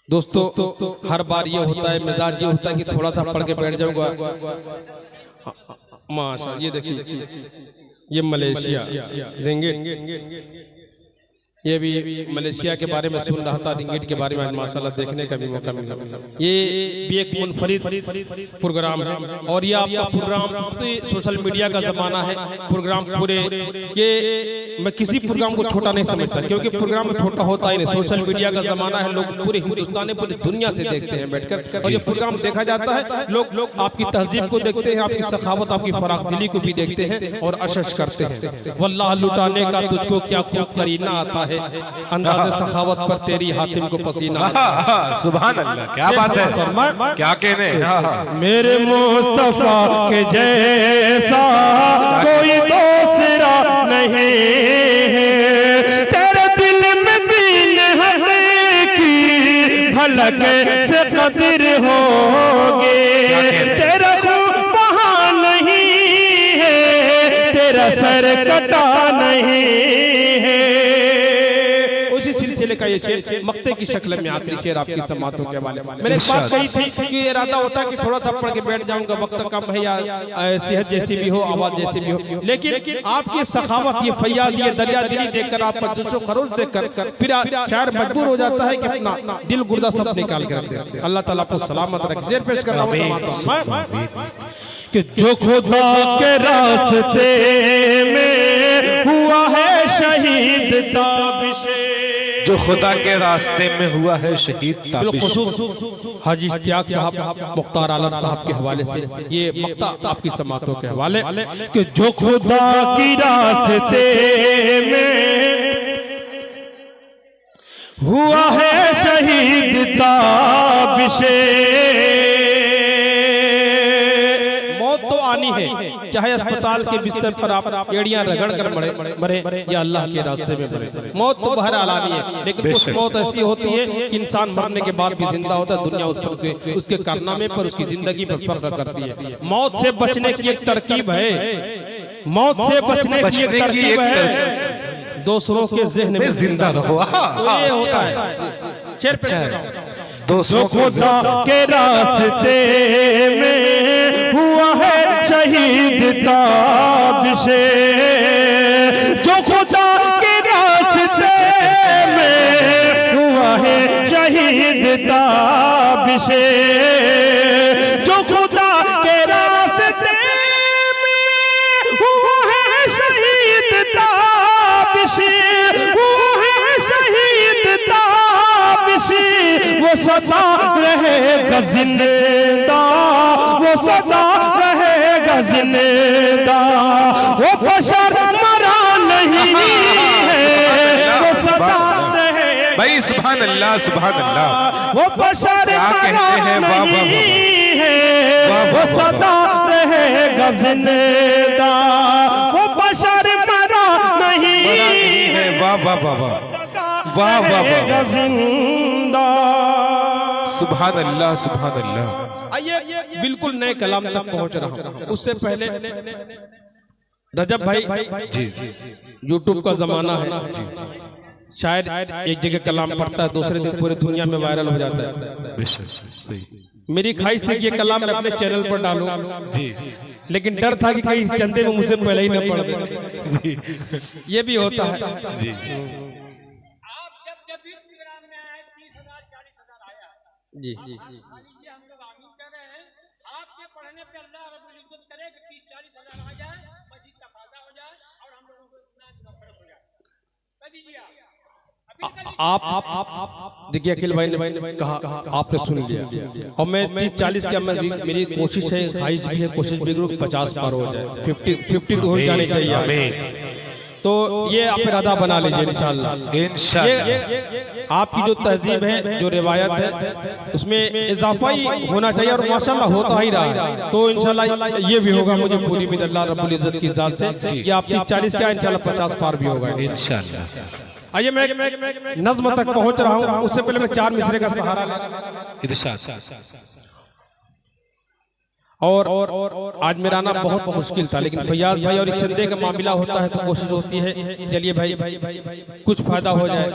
Speaker 4: दोस्तों हर बार ये होता है, मिजाज ये होता है कि थोड़ा सा पढ़ के बैठ जाऊंगा। माशा ये देखिए ये मलेशिया रिंगिट, ये भी मलेशिया के बारे में सुन रहा था, रिंगिट के बारे में माशाल्लाह देखने का भी मौका मिला। ये भी एक मुनफरिद प्रोग्राम है और ये आपका प्रोग्राम तो सोशल मीडिया का जमाना है। प्रोग्राम पूरे ये मैं किसी प्रोग्राम को छोटा नहीं समझता क्योंकि प्रोग्राम छोटा होता ही नहीं। सोशल मीडिया का जमाना है, लोग पूरे हिंदुस्तान पूरी दुनिया से देखते हैं बैठकर और ये प्रोग्राम देखा जाता है। लोग आपकी तहजीब को देखते हैं, आपकी सखावत आपकी फराखदिली को भी देखते हैं और अशश करते हैं। वल्लाह लुटाने का तुझको क्या खूब करीना आता है, अंदाज़े सखावत पर तेरी हातिम को पसीना।
Speaker 5: सुभान अल्लाह, क्या बात है, क्या कहने।
Speaker 4: मेरे मुस्तफा के जैसा कोई दूसरा नहीं है। तेरे दिल में दीन हक की भला कैसे कदर होगी। तेरा खून बहा नहीं है, तेरा सर कटा नहीं है। उसी सिलसिले का ये शेर मक्ते की शक्ल में आखिरी शेर आपकी समातों के हवाले। मैंने एक बात कही थी कि इरादा होता है कि थोड़ा सा पढ़ के बैठ जाऊंगा, वक्त कम है या सेहत जैसी भी हो, आवाज जैसी भी हो, लेकिन आपकी सखावत, ये फैयाज, ये दरिया दिली देखकर, आपका जोशो खरोश देखकर फिर शायर मजबूर हो जाता है कि अपना दिल गुर्दा सब निकाल कर दे। अल्लाह ताला आपको सलामत रखे। शेर पेश कर रहा हूं कि जो खुदा के रास्ते में हुआ है शहीद ताबिश,
Speaker 5: जो खुदा के रास्ते में हुआ है शहीद ताबिश।
Speaker 4: हाजी इश्तियाक साहब मुख्तार आलम साहब के हवाले से ये मक्ता आपकी समातों के हवाले कि जो खुदा की रास्ते में हुआ है शहीद ताबिश, तो आनी है, चाहे अस्पताल के बिस्तर पर आप एड़ियां रगड़ कर मरे या अल्लाह के रास्ते में मरे। मौत तो बहरहाल आनी है, लेकिन कुछ मौत ऐसी होती है कि इंसान मरने के बाद भी जिंदा होता है। दुनिया उस पर उसके कारनामे पर, उसकी जिंदगी पर फर्क करती है। मौत से बचने की एक तरकीब है, मौत से बचने की एक तरकीब है, दूसरों के ज़हन में जिंदा रहो। तो ये होता है जो खुदा के रास्ते में हुआ है शहीद ताबिश, जो खुदा के रास्ते में हुआ है शहीद ताबिशे, जो खुदा के रास्ते में वो है शहीद ताबिशे, वो है शहीद ताबिशे, वो सदा रहेगा जिंदा, वो सदा रहेगा जिंदा, वो बशर मरा नहीं है, वो सदा रहेगा।
Speaker 5: भाई सुभान अल्लाह सुभान अल्लाह।
Speaker 4: वो बशर
Speaker 5: क्या कहते हैं? वाह वाह
Speaker 4: नहीं है, वो सदा रहेगा जिंदा, वो बशर मरा नहीं है,
Speaker 5: वाह वाह वाह वाह वाह वाह वाह
Speaker 4: जिंदा।
Speaker 5: सुभान अल्लाह सुभान अल्लाह।
Speaker 4: आइए बिल्कुल नए कलाम तक पहुंच रहा हूं। उससे पहले रजब भाई
Speaker 5: जी
Speaker 4: यूट्यूब का जमाना है, शायद एक जगह कलाम पढ़ता है, दूसरे दिन पूरी दुनिया में वायरल हो जाता है।
Speaker 5: सही।
Speaker 4: मेरी ख्वाहिश थी कि ये कलाम मैं अपने चैनल पर डालूं,
Speaker 5: जी
Speaker 4: लेकिन डर था कि कहीं चंदे में मुझसे पहले ही न पढ़ दे। ये भी होता है।
Speaker 5: जी
Speaker 2: आप जब भी प्रोग्राम में आए 30,000 40,000 आया
Speaker 4: जी
Speaker 2: खाली ये हम लोग आमीन कर रहे हैं। आपके पढ़ने पे अल्लाह रब्बुल इज्जत करे कि 30-40,000 आ जाए, मस्जिद का फायदा हो जाए और हम लोगों को इतना नफरत हो जाए। कर दीजिए
Speaker 4: आप देखिए अखिल भाई ने कहा, आपने सुन लिया, और मैं 30-40 का मेरी कोशिश है, ख्वाहिश भी है, कोशिश भी करूँ 50 पार हो जाए, 50 तो हो जाने चाहिए। तो ये आप इरादा बना लीजिए इंशाअल्लाह। आपकी जो तहजीब है, जो रिवायत है, उसमें इजाफा ही होना चाहिए, और माशाल्लाह होता ही रहा है। तो इंशाल्लाह ये भी होगा, मुझे पूरी उम्मीद अल्लाह रब्बुल इज्जत की जात से कि आप 30-40 का इंशाल्लाह 50 पार भी होगा
Speaker 5: इंशाअल्लाह।
Speaker 4: आइए मैं नज्म तक पहुंच रहा हूं, उससे पहले मैं 4 मिसरे का सहारा और आज मेरा आना बहुत मुश्किल था, लेकिन फैयाज भाई और चंदे का मामला होता है तो कोशिश होती है चलिए भाई कुछ फायदा हो जाए।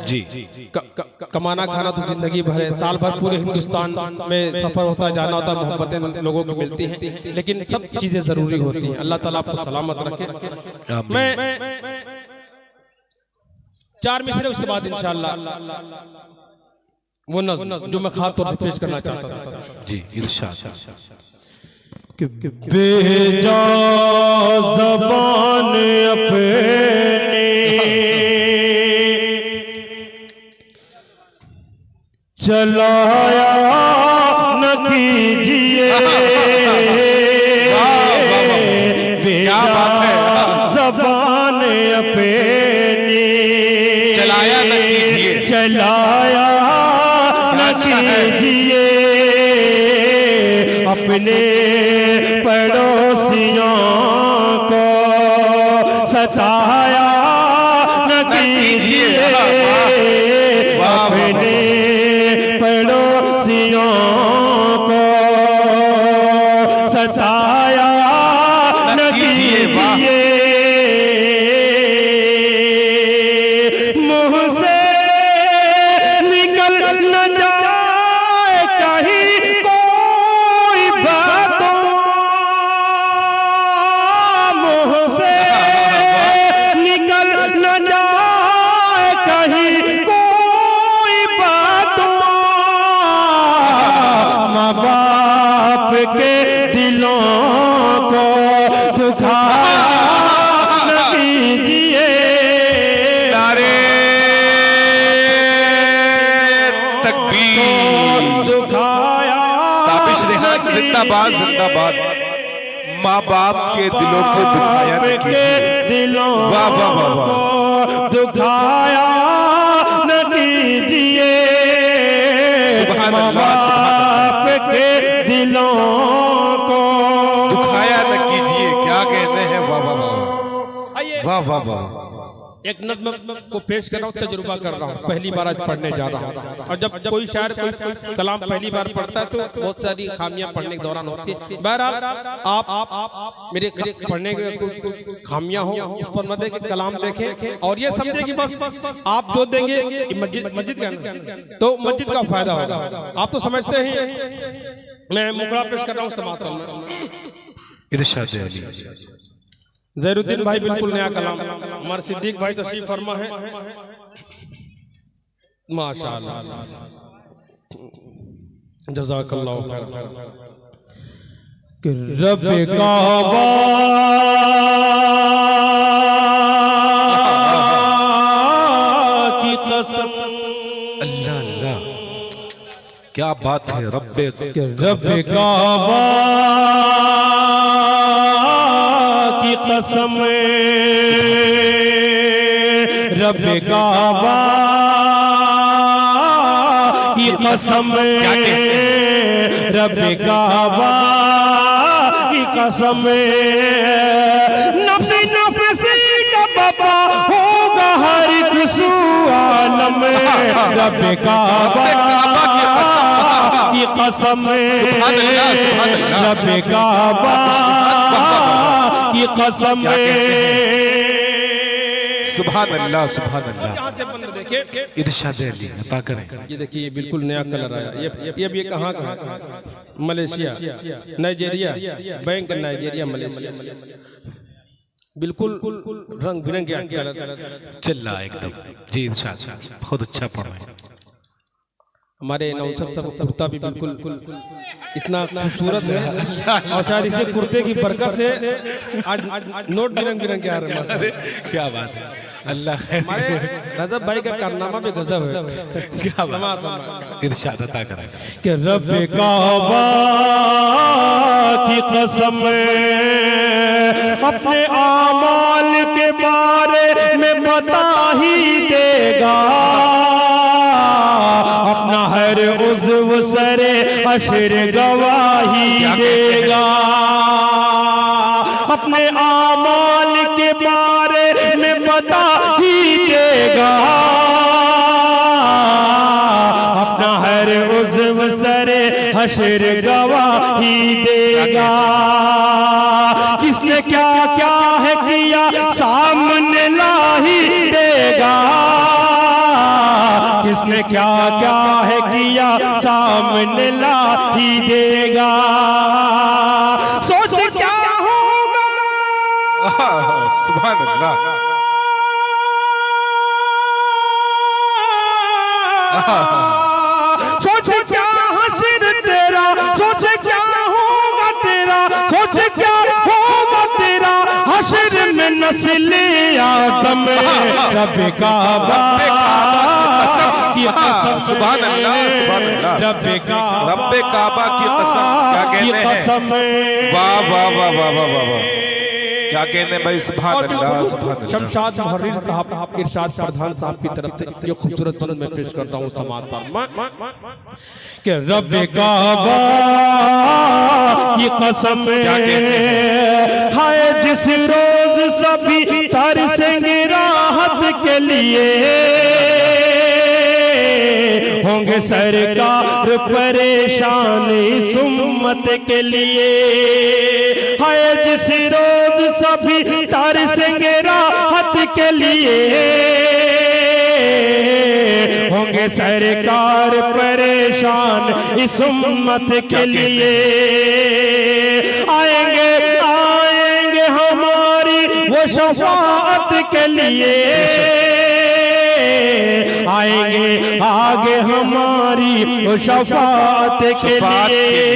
Speaker 5: जी
Speaker 4: कमाना खाना तो जिंदगी भर है, साल भर पूरे हिंदुस्तान में सफर होता है, जाना होता है, मोहब्बतें लोगों को मिलती हैं, लेकिन सब चीजें जरूरी होती हैं। अल्लाह ताला आपको सलामत रखे। मैं 4 मिसरे, उसके बाद इंशाअल्लाह वो नज़्म जो मैं खास तौर पर पेश करना चाहता था।
Speaker 5: जी इरशाद।
Speaker 4: बेजा ज़बान अपनी चलाया न कीजिए,
Speaker 5: क्या बात है,
Speaker 4: ज़बान अपनी
Speaker 5: चलाया न कीजिए,
Speaker 4: चलाया न कीजिए, अपने पड़ोसियों को सताया न कीजिए, अपने पड़ोसियों को सताया न कीजिए, मुँह से निकल न जाए कहीं कोई बात, मुँह से निकल न जाए कहीं कोई बात, माँ बाप के दिलों को दुखा न कीजिए,
Speaker 5: नारे तकबीर,
Speaker 4: दुखाया
Speaker 5: ताबिश रेहान जिंदाबाद जिंदाबाद। माँ बाप के दिलों को दुखाया न कीजिए,
Speaker 4: दिलों
Speaker 5: वाह वाह वाह वाह,
Speaker 4: दुखाया न कीजिए,
Speaker 5: सुभान
Speaker 4: माँ
Speaker 5: अल्लाह, सुभान
Speaker 4: बाप के दिलों को
Speaker 5: दुखाया न कीजिए। क्या कहते हैं, वाह वाह वाह वाह वाह वाह।
Speaker 4: एक नज़्म को पेश कर रहा हूँ, तजुर्बा कर रहा हूँ, पहली बार आज पढ़ने जा रहा हूँ। और जब कोई शायर कोई कलाम पहली बार पढ़ता है तो बहुत सारी खामियां पढ़ने के दौरान होती है। बहरहाल आप मेरे पढ़ने के खामियां हो उस पर मत देखें, कलाम देखें और ये समझे कि बस आप जो देंगे मस्जिद का, तो मस्जिद का फायदा होगा। आप तो समझते ही मैं मुकरा पेश कर रहा हूँ समाअत में।
Speaker 5: इरशाद अली
Speaker 4: ज़ैरुद्दीन भाई बिल्कुल नया कलाम, हमारे सिद्दीक भाई तशरीफ फरमा है। माशाअल्लाह, जज़ाकल्लाहु खैर। कि रब काबा की कसम,
Speaker 5: अल्लाह अल्लाह, क्या बात है। रब्बे
Speaker 4: रब काबा की कसम, रब काबा की कसम, रब काबा की कसम, नफ्सी नफ्सी का बाबा होगा हर किसी आलम, रब काबा की कसम, रब काबा की कसम।
Speaker 5: सुभान अल्लाह सुभान अल्लाह।
Speaker 4: यहाँ से बंद देखिए,
Speaker 5: इरशाद अली अता करें।
Speaker 4: ये देखिए, ये बिल्कुल नया कलर आया। ये कहाँ का? Malaysia, Nigeria, bank Nigeria Malaysia, बिल्कुल रंग बिरंगे कलर।
Speaker 5: चल रहा है एकदम जी। इरशाद बहुत अच्छा पढ़ रहे हैं।
Speaker 4: हमारे अनाउंसर साहब कुर्ता भी बिल्कुल इतना खूबसूरत है, और शायद इसे कुर्ते की बरकत से आज नोट बिरंग बिरंगे आ रहे हैं।
Speaker 5: क्या बात है, अल्लाह
Speaker 4: हमारे रजब भाई का कारनामा भी गजब है।
Speaker 5: क्या बात, इरशाद अता करें।
Speaker 4: कि रब काबा की कसम, अपने आमाल के बारे में बता ही देगा, अपना हर उज़्व सरे हश्र गवाही देगा, अपने आमाल के बारे में बता ही देगा, अपना हर उज़्व सरे हश्र गवाही देगा। किसने क्या क्या है किया सामने ला ही देगा, किसने क्या क्या है किया सामने ला ही देगा। सोच क्या होगा,
Speaker 5: सुभान अल्लाह।
Speaker 4: सोच क्या हश्र तेरा, सोच क्या होगा तेरा, सोच क्या होगा तेरा हश्र में नस्ल आदम, रब काबा की कसम,
Speaker 5: सुभान अल्लाह सुभान अल्लाह।
Speaker 4: रब
Speaker 5: काबा की कसम, क्या कहने हैं। वाह वाह वाह वाह वाह वाह वाह, क्या कहने भाई। सुभान अल्लाह सुभान अल्लाह।
Speaker 4: शमशाद मुहर्रिर साहब, इरशाद प्रधान साहब की तरफ से ये खूबसूरत बंद मैं पेश करता हूँ समाज पर कि रब काबा की कसम, हाय जिस रोज सभी तरसेंगे राहत के लिए, होंगे सरकार परेशान इस उम्मत के लिए, हाय जिस रोज सभी तरसेंगे राहत के लिए, होंगे सरकार परेशान इस उम्मत के लिए, आएंगे आएंगे हमारी वो शफाअत के लिए, आएंगे आगे हमारी वो शफाअत के लिए,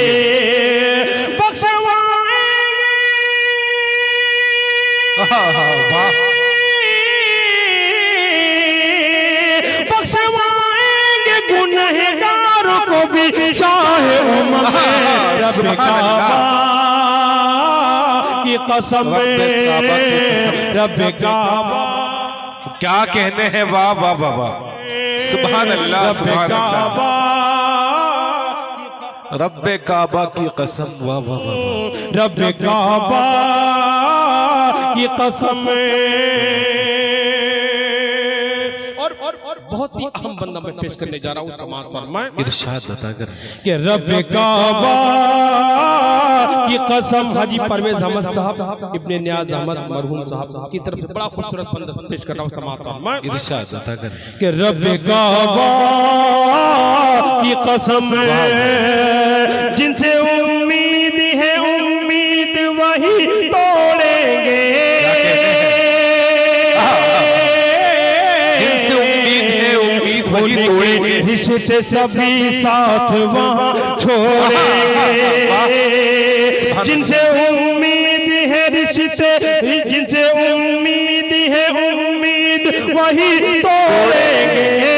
Speaker 4: बख्शवाएंगे गुनहगारों को भी शाहे उम्मत, रब काबा की कसम, रब काबा।
Speaker 5: क्या कहने हैं। वाह वाह वाह वाह, सुभान अल्लाह सुभान अल्लाह। रब्बे काबा की कसम, वाह वाह वाह,
Speaker 4: रब्बे काबा की कसम। और बहुत ही अहम बंदा मैं पेश करने जा रहा हूँ समाज फरमाए,
Speaker 5: इरशाद बता कर
Speaker 4: कि रब्बे काबा की कसम। हाजी परवेज अहमद साहब, इब्ने नियाज अहमद मरहूम साहब की तरफ से बड़ा खूबसूरत बंदा पेश कर रहा हूँ समाज फरमाए,
Speaker 5: इरशाद बता कर
Speaker 4: कि रब्बे काबा की कसम, जिनसे उम्मीद है उम्मीद वही तोड़ेंगे,
Speaker 5: जिनसे उम्मीद है उम्मीद वही तोड़ेंगे,
Speaker 4: रिश्ते सभी साथ वहाँ छोड़ेंगे, जिनसे उम्मीद है रिश्ते, जिनसे उम्मीद है उम्मीद वही तोड़ेंगे,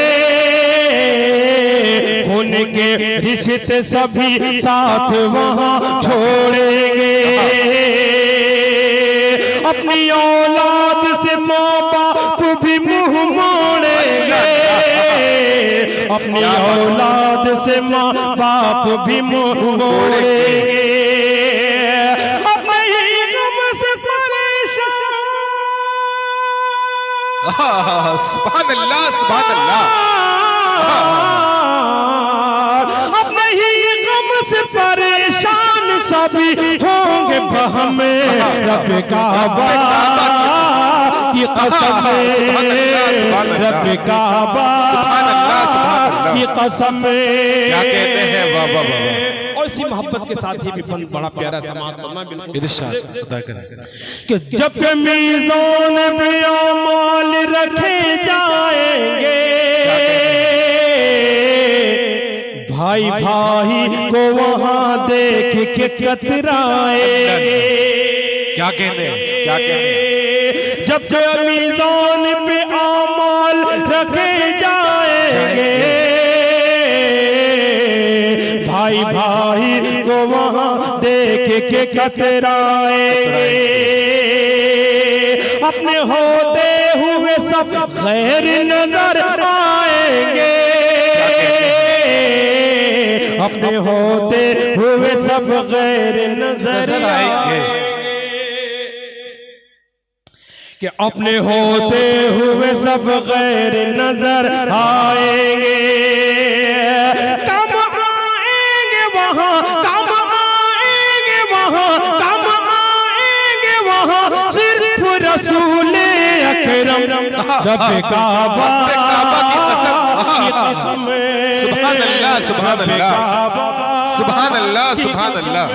Speaker 4: उनके रिश्ते सभी साथ वहाँ छोड़ेंगे। अपनी औलाद से माँ बाप भी मुंह मोड़ेंगे, अपनी औलाद से माँ बाप भी मुंह मोड़ेंगे, अपने ही गम से परेशान।
Speaker 5: सुभान अल्लाह, सुभान अल्लाह।
Speaker 4: अपने ही गम से परेशान सभी होंगे बहमे रब काबा की कसम, रब काबा की कसम।
Speaker 5: क्या कहते हैं? वाह वाह वाह।
Speaker 4: और इसी मोहब्बत के साथ ही भी बड़ा प्यारा समाज करना बिल्कुल
Speaker 5: इरशाद खुदा करे
Speaker 4: कि जब मीज़ान पे अमाल रखे जाएंगे, भाई भाई को वहां देख के कतराएंगे।
Speaker 5: क्या कहने, क्या कहने?
Speaker 4: जब मीज़ान पे अमाल रखे जाएंगे, भाई भाई को वहां देख के कतराएंगे, अपने होते हुए सब खैर नजर आएंगे, अपने होते हुए सब गैर नजर आएंगे, कि अपने होते हुए सब गैर नजर आएंगे। कम आएंगे वहाँ, कम आएंगे वहाँ, कम आएंगे वहाँ, सिर्फ रसूल अकरम रब काबा
Speaker 5: की कसम। सुभान अल्लाह, सुभान अल्लाह, सुभान अल्लाह, सुभान अल्लाह।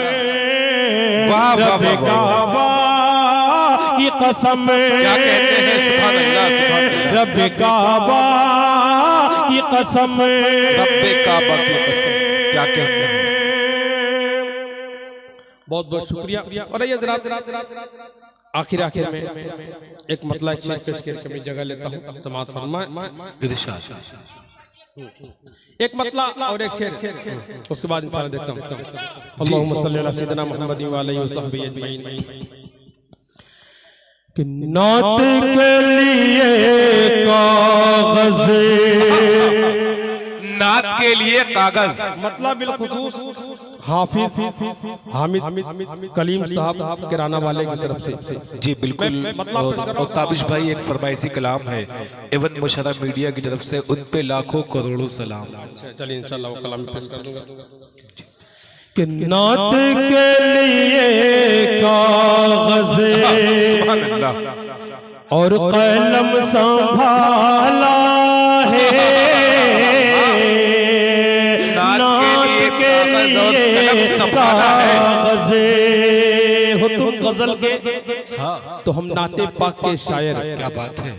Speaker 5: वाह वाह वाह।
Speaker 4: की कसम।
Speaker 5: क्या कहते हैं? सुभान अल्लाह, सुभान अल्लाह।
Speaker 4: रब काबा की कसम,
Speaker 5: रब काबा की कसम। क्या कहते हैं?
Speaker 4: बहुत बहुत शुक्रिया। और ये आखिर में एक मतला एक शेर पेश करके मैं जगह लेता हूँ, समाअत फरमाएं।
Speaker 5: इरशाद।
Speaker 4: एक मतला और एक शेर, उसके बाद इंशाअल्लाह देता हूँ। अल्लाहुम्मा सल्ली अला सय्यिदिना मुहम्मद व आलिहि व सहबिहि अजमईन। कि नात के लिए कागज़,
Speaker 5: नात के लिए कागज,
Speaker 4: मतलब बिलखुसूस हाफिज हामिद कलीम साहब किराना वाले की तरफ से।
Speaker 5: जी बिल्कुल। और ताबिश भाई एक फरमाइशी कलाम है एवं मुशर्रा मीडिया की तरफ से, उन पे लाखों करोड़ों सलाम।
Speaker 4: चलिए इंशाअल्लाह वो कलाम पेश कर दूंगा। कि नात के लिए कागज़ और कलम संभाला है, नात के लिए कागज़ हो तुम गजल के, तो हम नाते पाक के शायर।
Speaker 5: क्या बात है?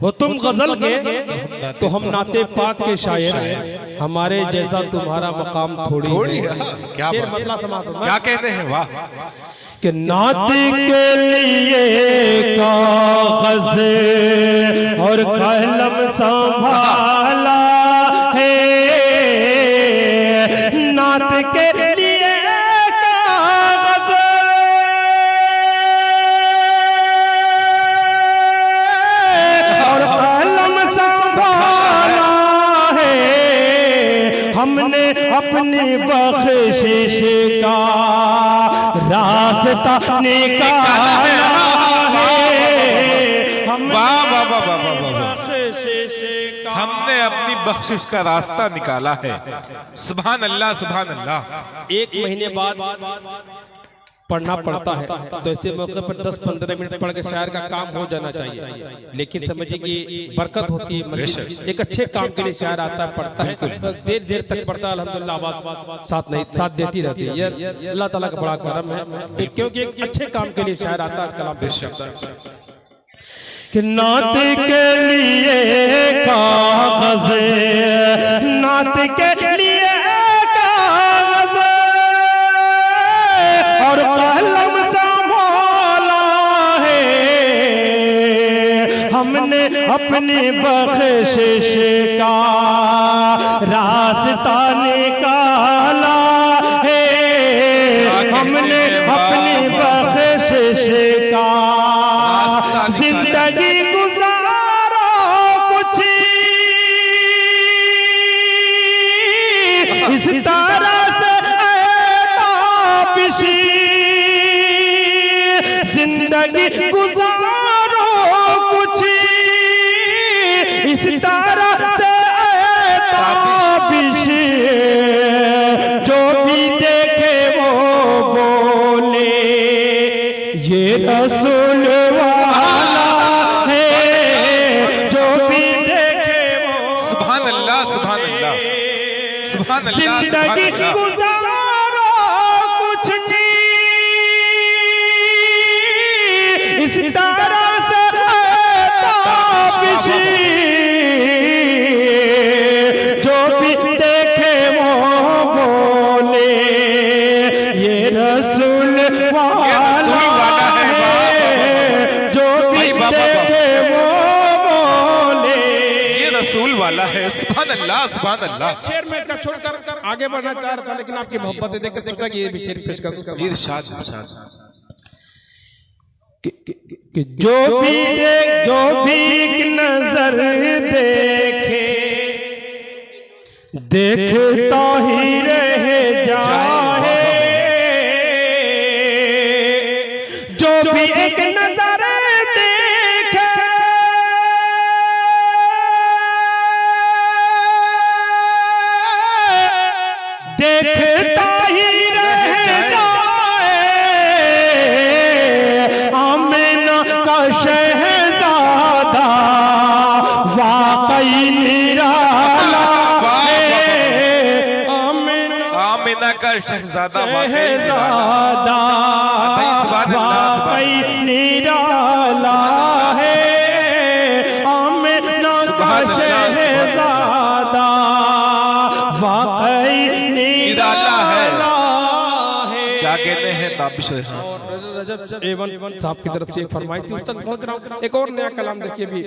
Speaker 4: हो तुम गजल के, तो हम नाते पाक के शायर हैं, हमारे जैसा तुम्हारा मकाम थोड़ी है।
Speaker 5: क्या बात, क्या कहते हैं? वाह।
Speaker 4: कि नात के लिए कागज़ और कलम संभाला है, नात के लिए कागज़ और कलम संभाला है, हमने अपनी बख्शिश का रास्ता निकाला है,
Speaker 5: हमने अपनी बख्शिश का रास्ता निकाला है। सुभान अल्लाह, सुभान अल्लाह।
Speaker 4: एक महीने बाद पढ़ना पड़ता है, तो ऐसे मौके पर 10-15 मिनट पढ़ के शायर का काम हो जाना चाहिए, लेकिन समझिए कि बरकत होती है। एक अच्छे काम के लिए शायर आता है, पढ़ता है, देर तक पढ़ता है, अल्हम्दुलिल्लाह आवाज साथ देती रहती है। अल्लाह ताला का बड़ा करम है, क्योंकि एक अच्छे काम के लिए शायर आता है, कलाम पेश करता है। कि नात के लिए कागज़, नात के लिए कागज़ और कलम संभाला है, हमने अपनी बख्शिश का रास्ता निकाला है, हमने अपनी बख्शिश का जिंदगी गुजारो कुछ इस तरह से ताबिशी, जिंदगी गुजारो कुछ इस तरह से ताबिशी, जो भी देखे वो बोले ये रसूल वाला है, जो भी देखे वो
Speaker 5: सुभान अल्लाह सुभान अल्लाह सुभान अल्लाह सुभान
Speaker 4: जिंदगी
Speaker 5: अल्लाह।
Speaker 4: गुजारो कुछ नहीं इस तरह से ताबिशी, जो भी देखे वो बोले ये रसूल वाला है, जो भी देखे वो बोले
Speaker 5: ये रसूल वाला है। सुभान अल्लाह सुभान अल्लाह।
Speaker 4: शेर में इसका छोड़कर आगे बढ़ना चाह रहा था, लेकिन आपकी मोहब्बत देख कर सोचा कि ये भी शेर पेश कर दूं।
Speaker 5: इरशाद इरशाद।
Speaker 4: कि जो भी एक नजर देखे देखता ही रह जाए, जो भी एक नजर देखे देखता ही रह जाए, आमिना का शहजादा वाकई निराला है,
Speaker 5: आमिना का शहजादा
Speaker 4: शहजादा वाकई निराला है, आमिना का शहजादा वाकई निराला है।
Speaker 5: क्या कहते हैं ताबिश रेहान?
Speaker 4: रजब एवन साहब की तरफ से एक फरमाइश थी, उस तक पहुंच रहा हूं। एक और नया कलाम देखिए भी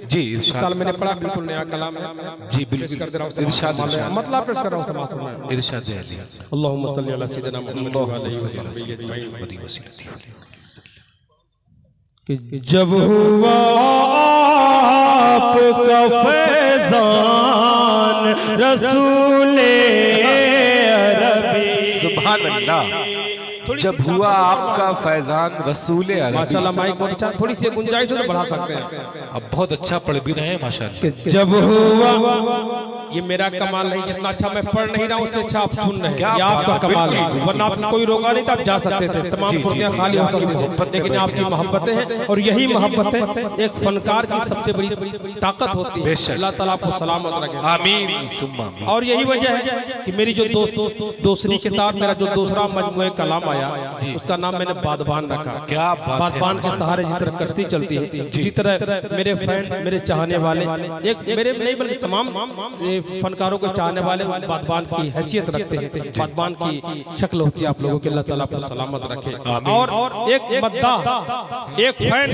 Speaker 5: जी
Speaker 4: इस साल मैंने पढ़ा, बिल्कुल नया कलाम है
Speaker 5: जी बिल्कुल।
Speaker 4: कर दे रहा हूं,
Speaker 5: इरशाद इरशाद
Speaker 4: मतलब पेश कर रहा हूं समाज में।
Speaker 5: इरशाद अली
Speaker 4: अल्लाहुम्मा सल्ली अला सय्यिदिना मुहम्मद व
Speaker 5: अल्लाहुम्मा
Speaker 4: अलैहि
Speaker 5: सल्ली अला
Speaker 4: वसल्लम।
Speaker 5: सय्यिदिना मुहम्मद व वसीलती।
Speaker 4: कि जब हुआ आपका फैजान रसूले अरबी,
Speaker 5: सुभान अल्लाह। जब हुआ आपका फैजान रसूल अरबी।
Speaker 4: माशाल्लाह माइक बहुत अच्छा, थोड़ी सी गुंजाइश हो तो बढ़ा सकते हैं।
Speaker 5: अब बहुत अच्छा पढ़ भी रहे हैं माशाल्लाह।
Speaker 4: कि जब हुआ, ये मेरा कमाल नहीं, जितना अच्छा मैं पढ़ नहीं रहा हूँ उससे अच्छा आप सुन रहे हैं,
Speaker 5: क्या
Speaker 4: ये आपका
Speaker 5: बात है,
Speaker 4: कमाल है।
Speaker 5: बिल्कुल,
Speaker 4: वरना आप कोई रोका नहीं था, आप जा सकते थे, तमाम
Speaker 5: जी,
Speaker 4: कुर्सियां
Speaker 5: जी,
Speaker 4: खाली हो
Speaker 5: आपकी
Speaker 4: सकती
Speaker 5: मोहब्बत
Speaker 4: थी,
Speaker 5: में
Speaker 4: लेकिन
Speaker 5: बैठे
Speaker 4: आपकी
Speaker 5: हैं।
Speaker 4: मोहब्बतें हैं, और यही मोहब्बतें एक फनकार की सबसे बड़ी ताकत होती है।
Speaker 5: बेशक।
Speaker 4: अल्लाह ताला आपको सलामत रखे।
Speaker 5: आमीन सुम्मा आमीन।
Speaker 4: और यही वजह है कि मेरी जो दूसरी किताब, मेरा जो दूसरा मजमूए कलाम आया, उसका नाम मैंने बादबान रखा।
Speaker 5: क्या बात है
Speaker 4: बादबान के सहारे जिस तरह कश्ती चलती है, इसी तरह मेरे फ्रेंड, मेरे चाहने वाले, एक मेरे नहीं बल्कि तमाम फनकारों के चाहने वाले बादबान की हैसियत रखते हैं, बादबान की शक्ल होती है आप लोगों की। अल्लाह ताला आपको सलामत रखे। और एक मद्दा, एक फैन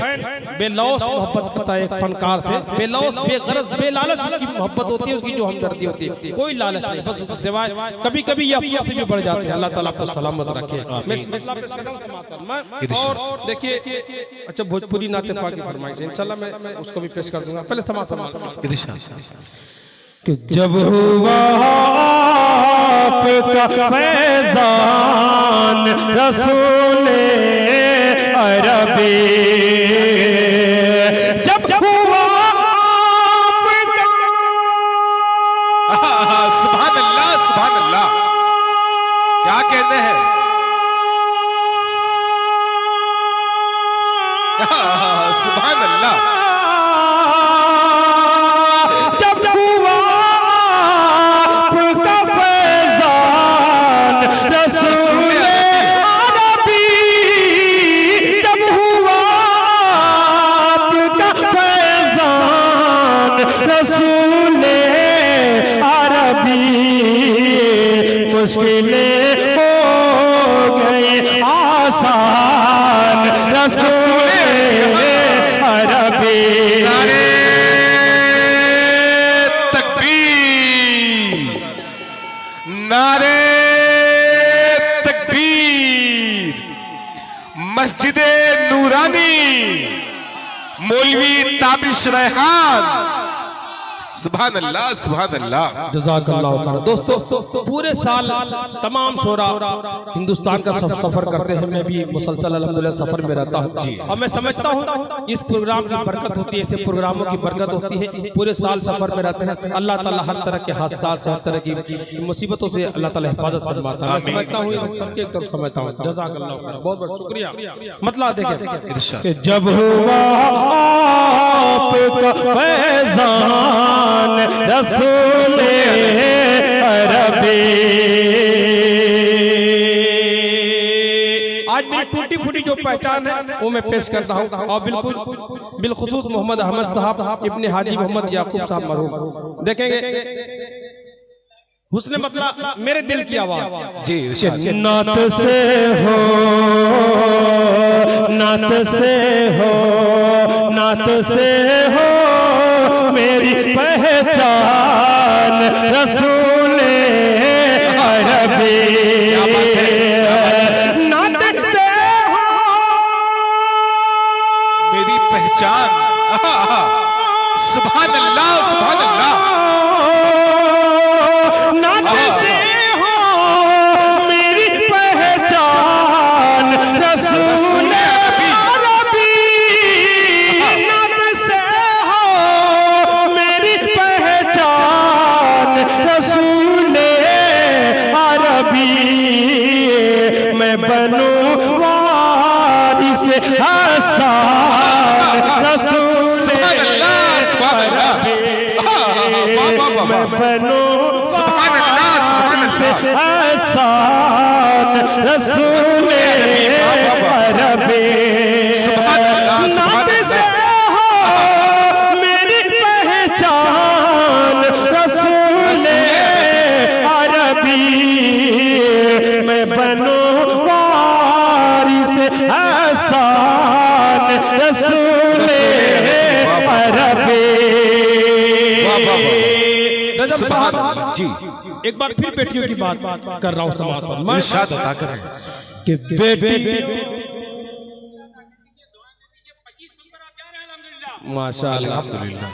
Speaker 4: बेलौस मोहब्बत करता है, एक फनकार से बेलौस बेगरज बेलालच उसकी मोहब्बत होती है, उसकी जो हमदर्दी होती है, कोई लालच नहीं, बस उसके सिवाय कभी कभी ये अपनों से भी बढ़ जाते हैं। अल्लाह ताला आपको सलामत रखे। मैं और देखिए, अच्छा भोजपुरी नाते पाक की फरमाइश है, इंशाल्लाह मैं उसको भी पेश कर दूंगा। पहले समाज
Speaker 5: इरशाद।
Speaker 4: कि जब हुआ आपका फैजान रसूले अरबी, जब हुआ आपका
Speaker 5: सुभान अल्लाह सुभान अल्लाह। क्या कहते हैं? सुभान अल्लाह।
Speaker 4: जब हुआ आपका फैजान रसूले अरबी, जब हुआ आपका मुश्किलें हो गई आसान रसूल अरबी।
Speaker 5: नारे तकबीर, नारे तकबीर। मस्जिद नूरानी, मौलवी ताबिश रेहान। सुभान अल्लाह, सुभान अल्लाह।
Speaker 4: जज़ाकल्लाहु खैर। दोस्तों पूरे साल तमाम शोरा हिंदुस्तान का सफर करते हैं। मैं भी मुसलसल अल्हम्दुलिल्लाह सफर में रहता हूँ और मैं समझता हूँ इस प्रोग्राम की बरकत होती है, ऐसे प्रोग्रामों की बरकत होती है। पूरे साल सफर में रहते हैं। अल्लाह ताला हर तरह के हादसा से, हर तरह की मुसीबतों से अल्लाह ताला हिफाजत फरमाता है। मैं समझता हूँ ये सबके एक तरफ समझता हूँ। जज़ाकल्लाहु खैर, बहुत बहुत शुक्रिया। मतलब देखिए जब हुआ आपका फैज़ान रसूल अरबी। आज मेरी टूटी फूटी जो पहचान है वो मैं पेश करता हूँ और बिल्कुल बिलखुसूस मोहम्मद अहमद साहब इब्ने हाजी मोहम्मद याकूब साहब मरहूम। देखेंगे उसने मतलब मेरे दिल की आवाज जी। नात से हो, नात से हो, नात से हो मेरी पहचान रसूल अरबी। नात से हो
Speaker 5: मेरी पहचान। सुभान अल्लाह, सुभान अल्लाह।
Speaker 4: नात से हो मेरी पहचान रसूल अरबी। नात से हो मेरी पहचान रसूल अरबी। मैं बनूं वारिस हसन रसूल अरबी। मैं बनूं हसन रसूल अरबी। नात से हो मेरी पहचान रसूल अरबी। मैं बनूं वारिस हसन रसूल अरबी।
Speaker 5: जी
Speaker 4: एक बार फिर बेटियों की बात कर रहा हूँ समाज पर। मैं
Speaker 5: इरशाद अता करें
Speaker 4: कि बेटी
Speaker 2: 25 नंबर आप जा रहे हैं अल्हम्दुलिल्लाह।
Speaker 4: माशाअल्लाह
Speaker 5: अल्हम्दुलिल्लाह।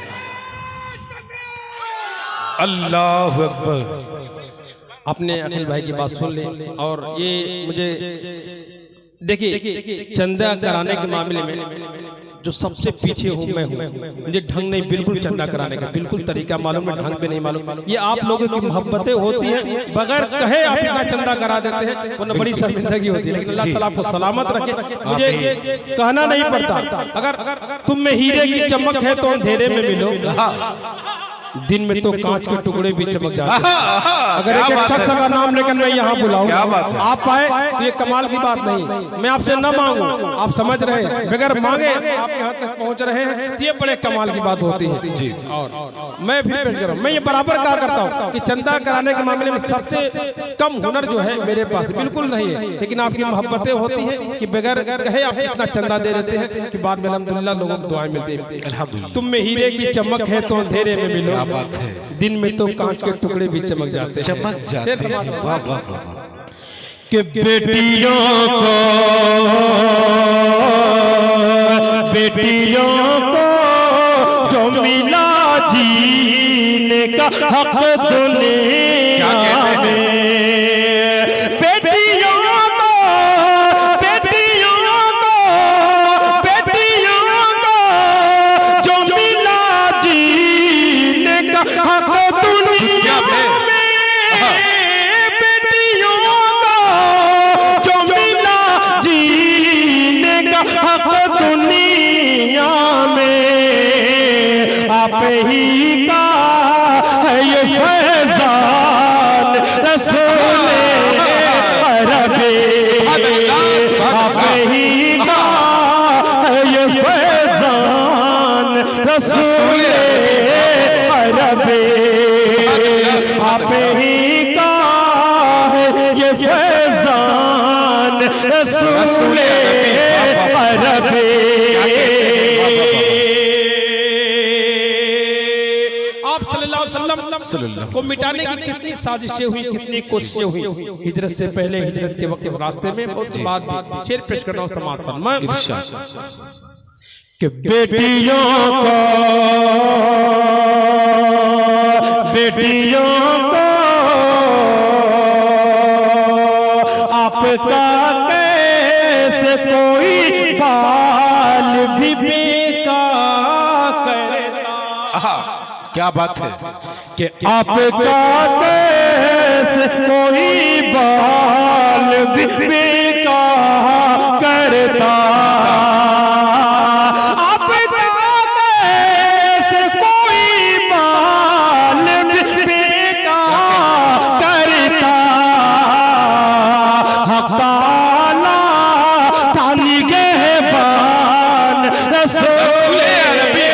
Speaker 5: अल्लाहु अकबर।
Speaker 4: अपने अखिल भाई की बात सुन ले। और ये मुझे देखिए चंदा कराने के मामले में जो सबसे पीछे हूँ मैं हूँ। मुझे ढंग नहीं बिल्कुल चंदा कराने का बिल्कुल तरीका मालूम है, ढंग भी नहीं मालूम। ये आप लोगों की मोहब्बतें होती हैं, बगैर कहे आप इतना चंदा करा देते हैं, वरना बड़ी शर्मिंदगी होती है। लेकिन अल्लाह ताला आपको सलामत रखे। मुझे कहना नहीं पड़ता, अगर तुम में हीरे की चमक है तो अंधेरे में मिलो, दिन में तो कांच के टुकड़े भी चमक जाते हैं। अगर एक शख्स का नाम लेकर मैं यहाँ बुलाऊं, आप आए तो ये कमाल की बात नहीं। मैं आपसे न मांगू, आप समझ रहे हैं, बगैर मांगे आप यहाँ तक पहुँच रहे हैं, तो ये बड़े कमाल की बात होती है जी। और मैं फिर पेश कर रहा हूँ, मैं ये बराबर कहा करता हूँ कि चंदा कराने के मामले में सबसे कम हुनर जो है मेरे पास बिल्कुल नहीं है। लेकिन आपकी मोहब्बतें होती हैं कि बगैर कहे आप इतना चंदा दे देते हैं कि बाद में अल्हम्दुलिल्लाह लोगों को दुआएं मिलती है। तुम में हीरे की चमक है तो अंधेरे में मिलो,
Speaker 5: बात है।
Speaker 4: दिन में तो कांच के टुकड़े भी चमक जाते हैं।
Speaker 5: चमक जाते हैं। वाह वाह वाह।
Speaker 4: कि बेटियों को जो मिला जीने का हक दुनिया में, आप ही का है ये फैज़ान रसूल अरबी। आप ही का है ये फैज़ान रसूल अरबी। आप ही का है फैजान रसूल अरबी। आप सल्लल्लाहु अलैहि वसल्लम को मिटाने की कितनी साजिशें हुई, कितनी कोशिशें हुई, हिजरत से पहले, हिजरत के वक्त, रास्ते में, और उसके बाद शेर पेश कर रहा हूं समाज फरमा कि बेटियों को आपका कैसे कोई बाल भी बेका करता।
Speaker 5: क्या बात है
Speaker 4: कि आपका कैसे कोई बाल भी बेका करता। आपका कैसे कोई बाल भी बेका करता। हकाला थाली गहबान रसूल अरबी।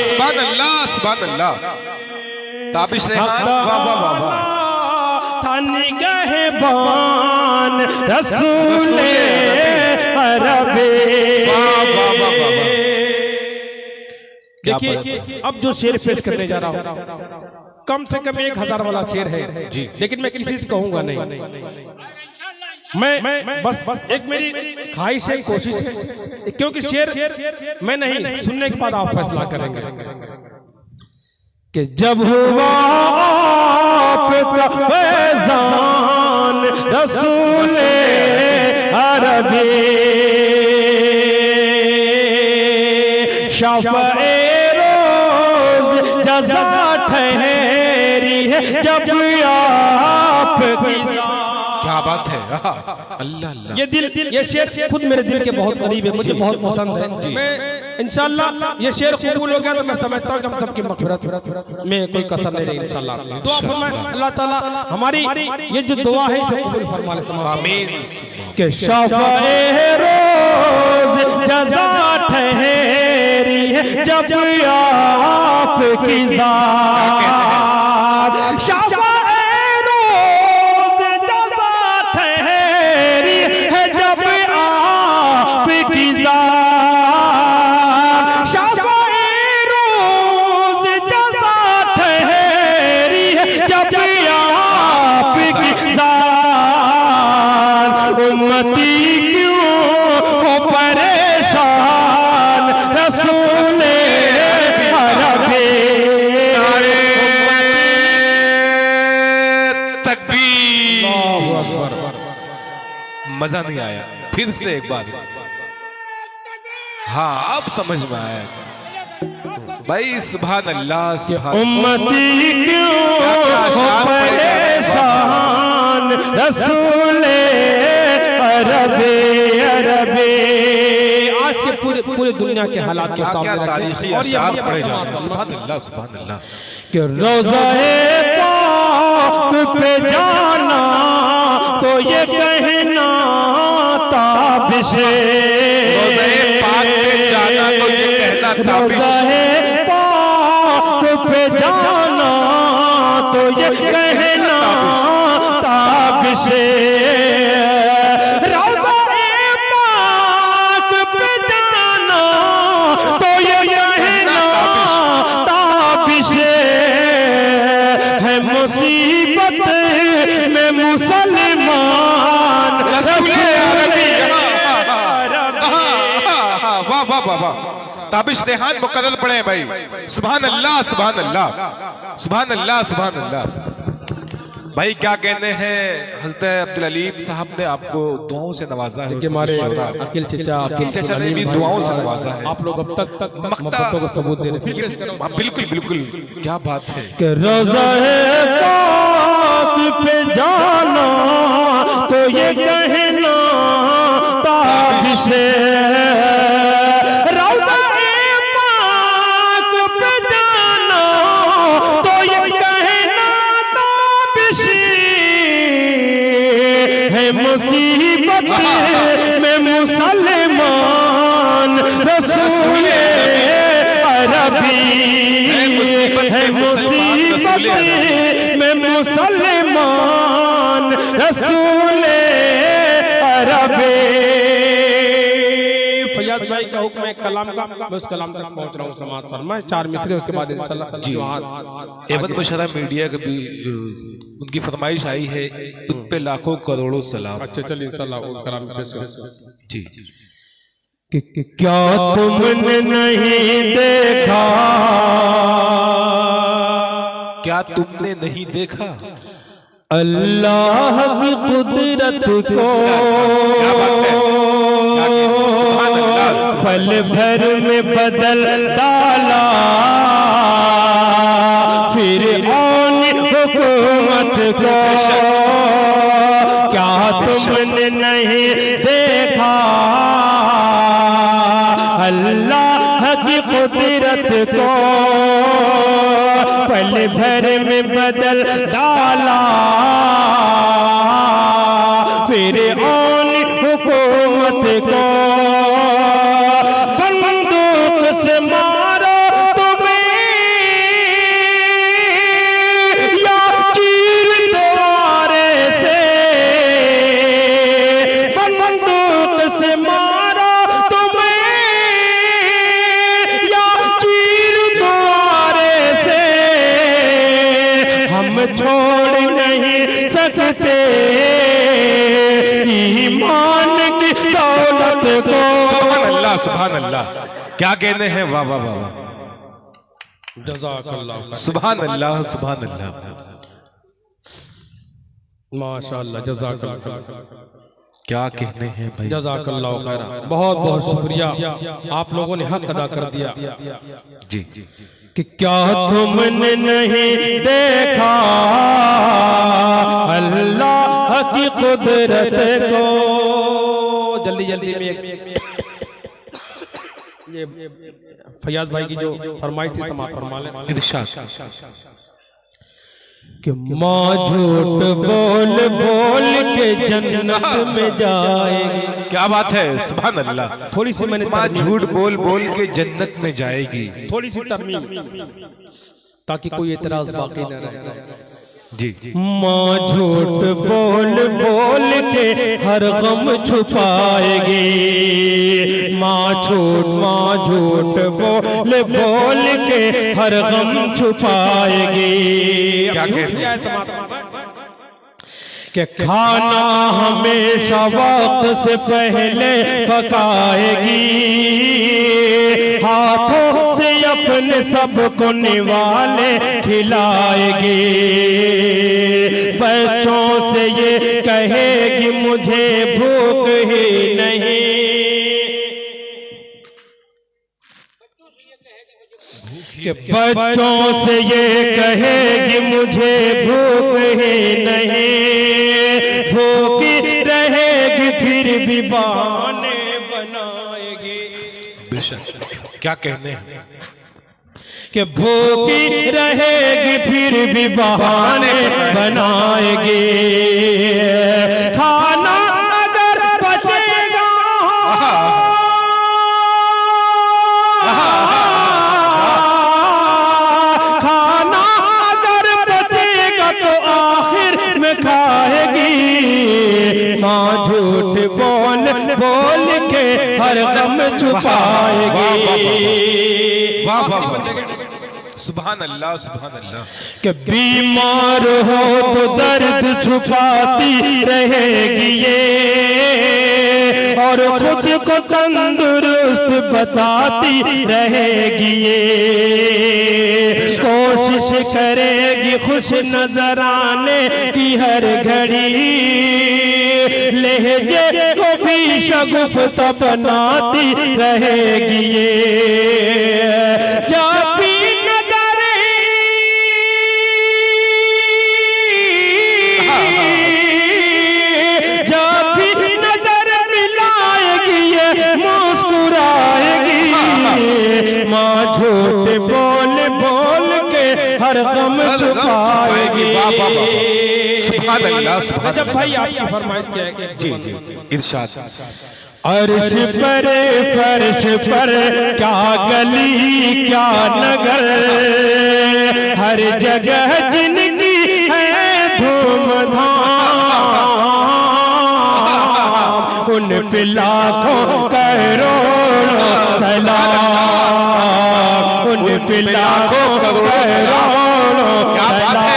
Speaker 5: सुभान अल्लाह, सुभान अल्लाह। ताबिश रेहान, वाह वाह वाह वाह।
Speaker 4: थानी गहबान रसूल अरबी। देखिए अब जो शेर पेश करने जा रहा हूं, कम से कम 1000 वाला शेर है जी, लेकिन मैं किसी से कहूंगा नहीं। मैं बस एक मेरी ख्वाहिश है, कोशिश है, क्योंकि शेर मैं नहीं, सुनने के बाद आप फैसला करेंगे कि जब हुआ आपका फैजान रसूल अरबी। शाफ़ए रोज़ जज़ा ठहरी है जब आपकी।
Speaker 5: क्या बात है, अल्लाह अल्लाह।
Speaker 4: ये दिल, ये शेर खुद मेरे दिल के बहुत करीब है, मुझे बहुत पसंद है। मैं इंशाल्लाह ये शेर कबूल हो गया तो मैं समझता हूँ कि हम सबकी मग़फ़िरत में कोई कसर नहीं रही इंशाल्लाह। दुआ फरमाए अल्लाह ताला हमारी ये जो दुआ है इसे कबूल फरमा ले।
Speaker 5: आमीन।
Speaker 4: कि शाफ़ए रोज़ जज़ा ठहरी है जब आपकी ज़ात। शाफ़ए रोज़ जज़ा ठहरी है जब आपकी ज़ात। शाफ़ए रोज़ जज़ा ठहरी है जब आपकी ज़ात। उम्मती क्यों हो परेशान रसूल अरबी।
Speaker 5: तकबीर। मजा नहीं आया, फिर से एक बार। हाँ अब समझ में आया भाई। सुभान अल्लाह, सुभान।
Speaker 4: उम्मती क्यों हो परेशान रसूल अरबी अरबी। आज के पूरे दुनिया के हालात के
Speaker 5: क्या
Speaker 4: सामने
Speaker 5: तारीखी अशार पढ़े जा रहे हैं। सुभान अल्लाह, सुभान अल्लाह।
Speaker 4: कि रोज़े पाक पे जाना तो ये कहना ताबिश।
Speaker 5: रोज़े पाक पे जाना तो ये कहना ताबिश।
Speaker 4: रोज़े पाक पे जाना तो ये कहना ताबिश। रोज़े पाक पे जाना तो ये कहना ताबिश है। मुसीबत में मुसलमान रसूल अरबी।
Speaker 5: वाह वाह वाह वाह। ताबिश रेहान मुकद्दर पढ़े हैं भाई। सुभान अल्लाह, सुभान अल्लाह, सुभान अल्लाह, सुभान अल्लाह। भाई क्या कहने हैं, हज़रत अब्दुल अलीम साहब ने आपको दुआओं से नवाजा है।
Speaker 4: हमारे अकील चाचा
Speaker 5: ने भी दुआओं से नवाजा है।
Speaker 4: आप लोग अब तक मोहब्बतों को सबूत दे रहे हैं।
Speaker 5: बिल्कुल बिल्कुल, क्या बात है।
Speaker 4: कि रोज़े पाक पे जाना तो ये कहना ताबिश। रोज़े पाक पे जाना तो ये कहना ताबिश है। मुसीबत में मुसलमान रसूल अरबी है। मुसीबत में मुसलमान रसूले अरबे। फैयाज भाई का हुक्म है कलाम का, मैं उस कलाम तक पहुंच रहा हूँ। समाज फरमाए 4 मिसरे, उसके बाद इंशाल्लाह
Speaker 5: एवं मुशर्रा मीडिया का भी उनकी फरमाइश आई है, उन पे लाखों करोड़ों सलाम।
Speaker 4: अच्छा चलिए इंशाल्लाह वो कलाम पेश करें।
Speaker 5: जी
Speaker 4: कि क्या तुमने नहीं देखा,
Speaker 5: क्या तुमने नहीं देखा
Speaker 4: अल्लाह की कुदरत को,
Speaker 5: क्या बात है, सुभान अल्लाह,
Speaker 4: पल भर में बदल डाला फिर औन हुकूमत को। क्या तुमने नहीं देखा अल्लाह की कुदरत को, पल भर में बदल डाला फिर औन हुकूमत को। बंदूक से मारो तुम्हें या चीर द्वारे से, बंदूक से मारो तुम्हें या चीर द्वारे से, हम छोड़ नहीं सकते ईमान की दौलत को।
Speaker 5: सुभान अल्लाह, सुभान अल्लाह, क्या कहने हैं, वाह वाह वाह वाह,
Speaker 4: जज़ाकल्लाह,
Speaker 5: सुभान अल्लाह, सुभान अल्लाह।
Speaker 4: माशाअल्लाह, जज़ाकल्लाह,
Speaker 5: क्या कहने हैं भाई,
Speaker 4: जज़ाकल्लाह खैरा। बहुत बहुत शुक्रिया, आप लोगों ने हक अदा कर दिया।
Speaker 5: जी
Speaker 4: कि क्या तुमने नहीं देखा अल्लाह की कुदरत को। जल्दी जल्दी में ये फैयाज भाई की जो फरमाइश थी समाप्त फरमा लें।
Speaker 5: इरशाद।
Speaker 4: कि माँ झूठ बोल बोल के जन्नत में जाएगी।
Speaker 5: क्या बात है, सुभान अल्लाह।
Speaker 4: थोड़ी सी मैंने
Speaker 5: माँ झूठ बोल बोल के जन्नत में जाएगी।
Speaker 4: थोड़ी सी तरमीम ताकि कोई एतराज बाकी न रहे।
Speaker 5: जी
Speaker 4: माँ झूठ बोल बोल के हर गम छुपाएगी। माँ झूठ बोल बोल के हर गम छुपाएगी।
Speaker 5: क्या कहते हैं,
Speaker 4: कि खाना हमेशा वक्त से पहले पकाएगी। हाथों से अपने सबको निवाले खिलाएगी। बच्चों से ये कहेगी मुझे भूख ही नहीं। कि बच्चों से ये कहेगी मुझे भूख ही नहीं। भूखी रहेगी फिर भी बहाने बनाएगी।
Speaker 5: बेशक, क्या कहने हैं,
Speaker 4: कि भूखी रहेगी फिर भी बहाने बनाएगी। खाना अगर बचेगा खाना अगर बचेगा तो आखिर में खाएगी। माँ झूठ बोल बोल के हर गम छुपाएगी।
Speaker 5: वाह वाह वाह, सुभान अल्लाह, सुभान अल्लाह।
Speaker 4: कि बीमार हो तो दर्द छुपाती रहेगी ये, और खुद को तंदुरुस्त बताती रहेगी ये। कोशिश करेगी खुश नजर आने की हर घड़ी। लहजे को भी शगुफ्ता बनाती रहेगी ये। जब भी नजर मिलाएगी ये मुस्कुराएगी। माँ झूठ बोल बोल के हर गम छुपाएगी।
Speaker 5: सुभान अल्लाह, सुभान
Speaker 4: जब भाई आपकी फरमाइश क्या है?
Speaker 5: जी जी, इरशाद।
Speaker 4: अर्श पर फर्श पर क्या गली क्या नगर, हर जगह जिनकी है धूमधाम। उन पे लाखों करोड़ों सलाम, उन पे लाखों करोड़ों
Speaker 5: क्या बात है,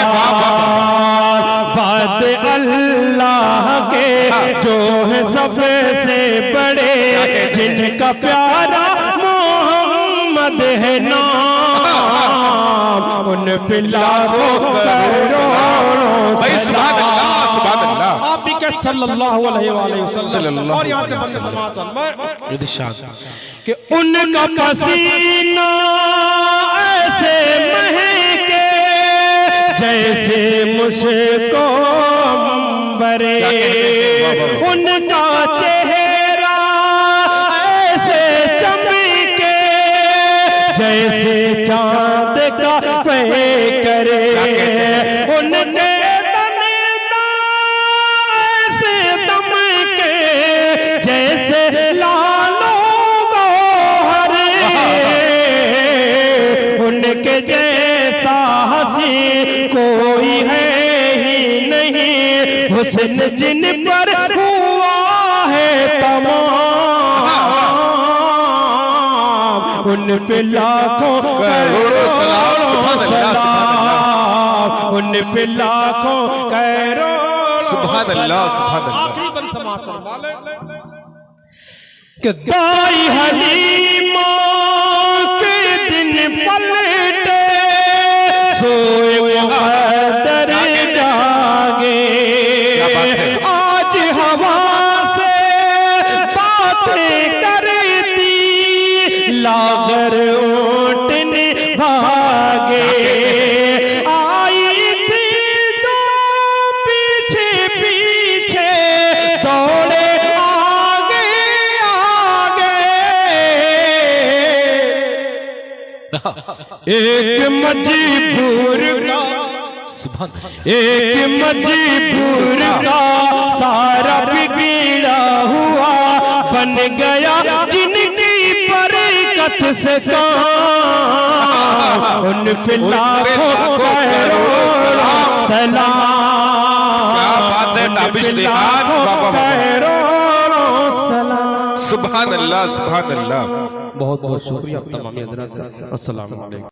Speaker 4: बात अल्लाह के जो है सबसे बड़े, जिनका प्यारा मोहम्मद है नाम, उन पे लाखों करोड़ों
Speaker 5: भाई सुभान अल्लाह, सुभान अल्लाह।
Speaker 4: आप भी क्या सल्लल्लाहु अलैहि वसल्लम। और यहाँ पे
Speaker 5: इरशाद
Speaker 4: कि उनका पसीना ऐसे महके जैसे मुझको अंबरे, उनका चेहरा ऐसे चमके जैसे चांद का पे करे, उनके ऐसे दमके जैसे लालो गोहरे, उनके जैसा हंसी कोई है ही नहीं, हुस्न जिन पर हुआ है तमाम, उन पे लाखों
Speaker 5: करोड़ों सलाम, सुभान अल्लाह, सुभान
Speaker 4: सलाम, उन पे लाखों करोड़ों
Speaker 5: सुभान अल्लाह, सुभान अल्लाह।
Speaker 4: आखिरी बंद समाप्त करवा ले कि दाई हलीमा के दिन पलटे, सोए मुक़द्दर जागे, आज हवा से बातें करती लागर ऊँटने भागे, आई थी तो पीछे पीछे दौड़े आगे आगे, एक मजबूर का एक मजबूर का सारा बिगड़ा हुआ बन गया, जिनकी बरकत से काम, उन पे लाखों करोड़ों सलाम।
Speaker 5: क्या बात है, ताबिश रिहान,
Speaker 4: करोड़ों सलाम।
Speaker 5: सुभान अल्लाह, सुभान अल्लाह।
Speaker 4: बहुत बहुत शुक्रिया तमाम हज़रात का। अस्सलाम वालेकुम।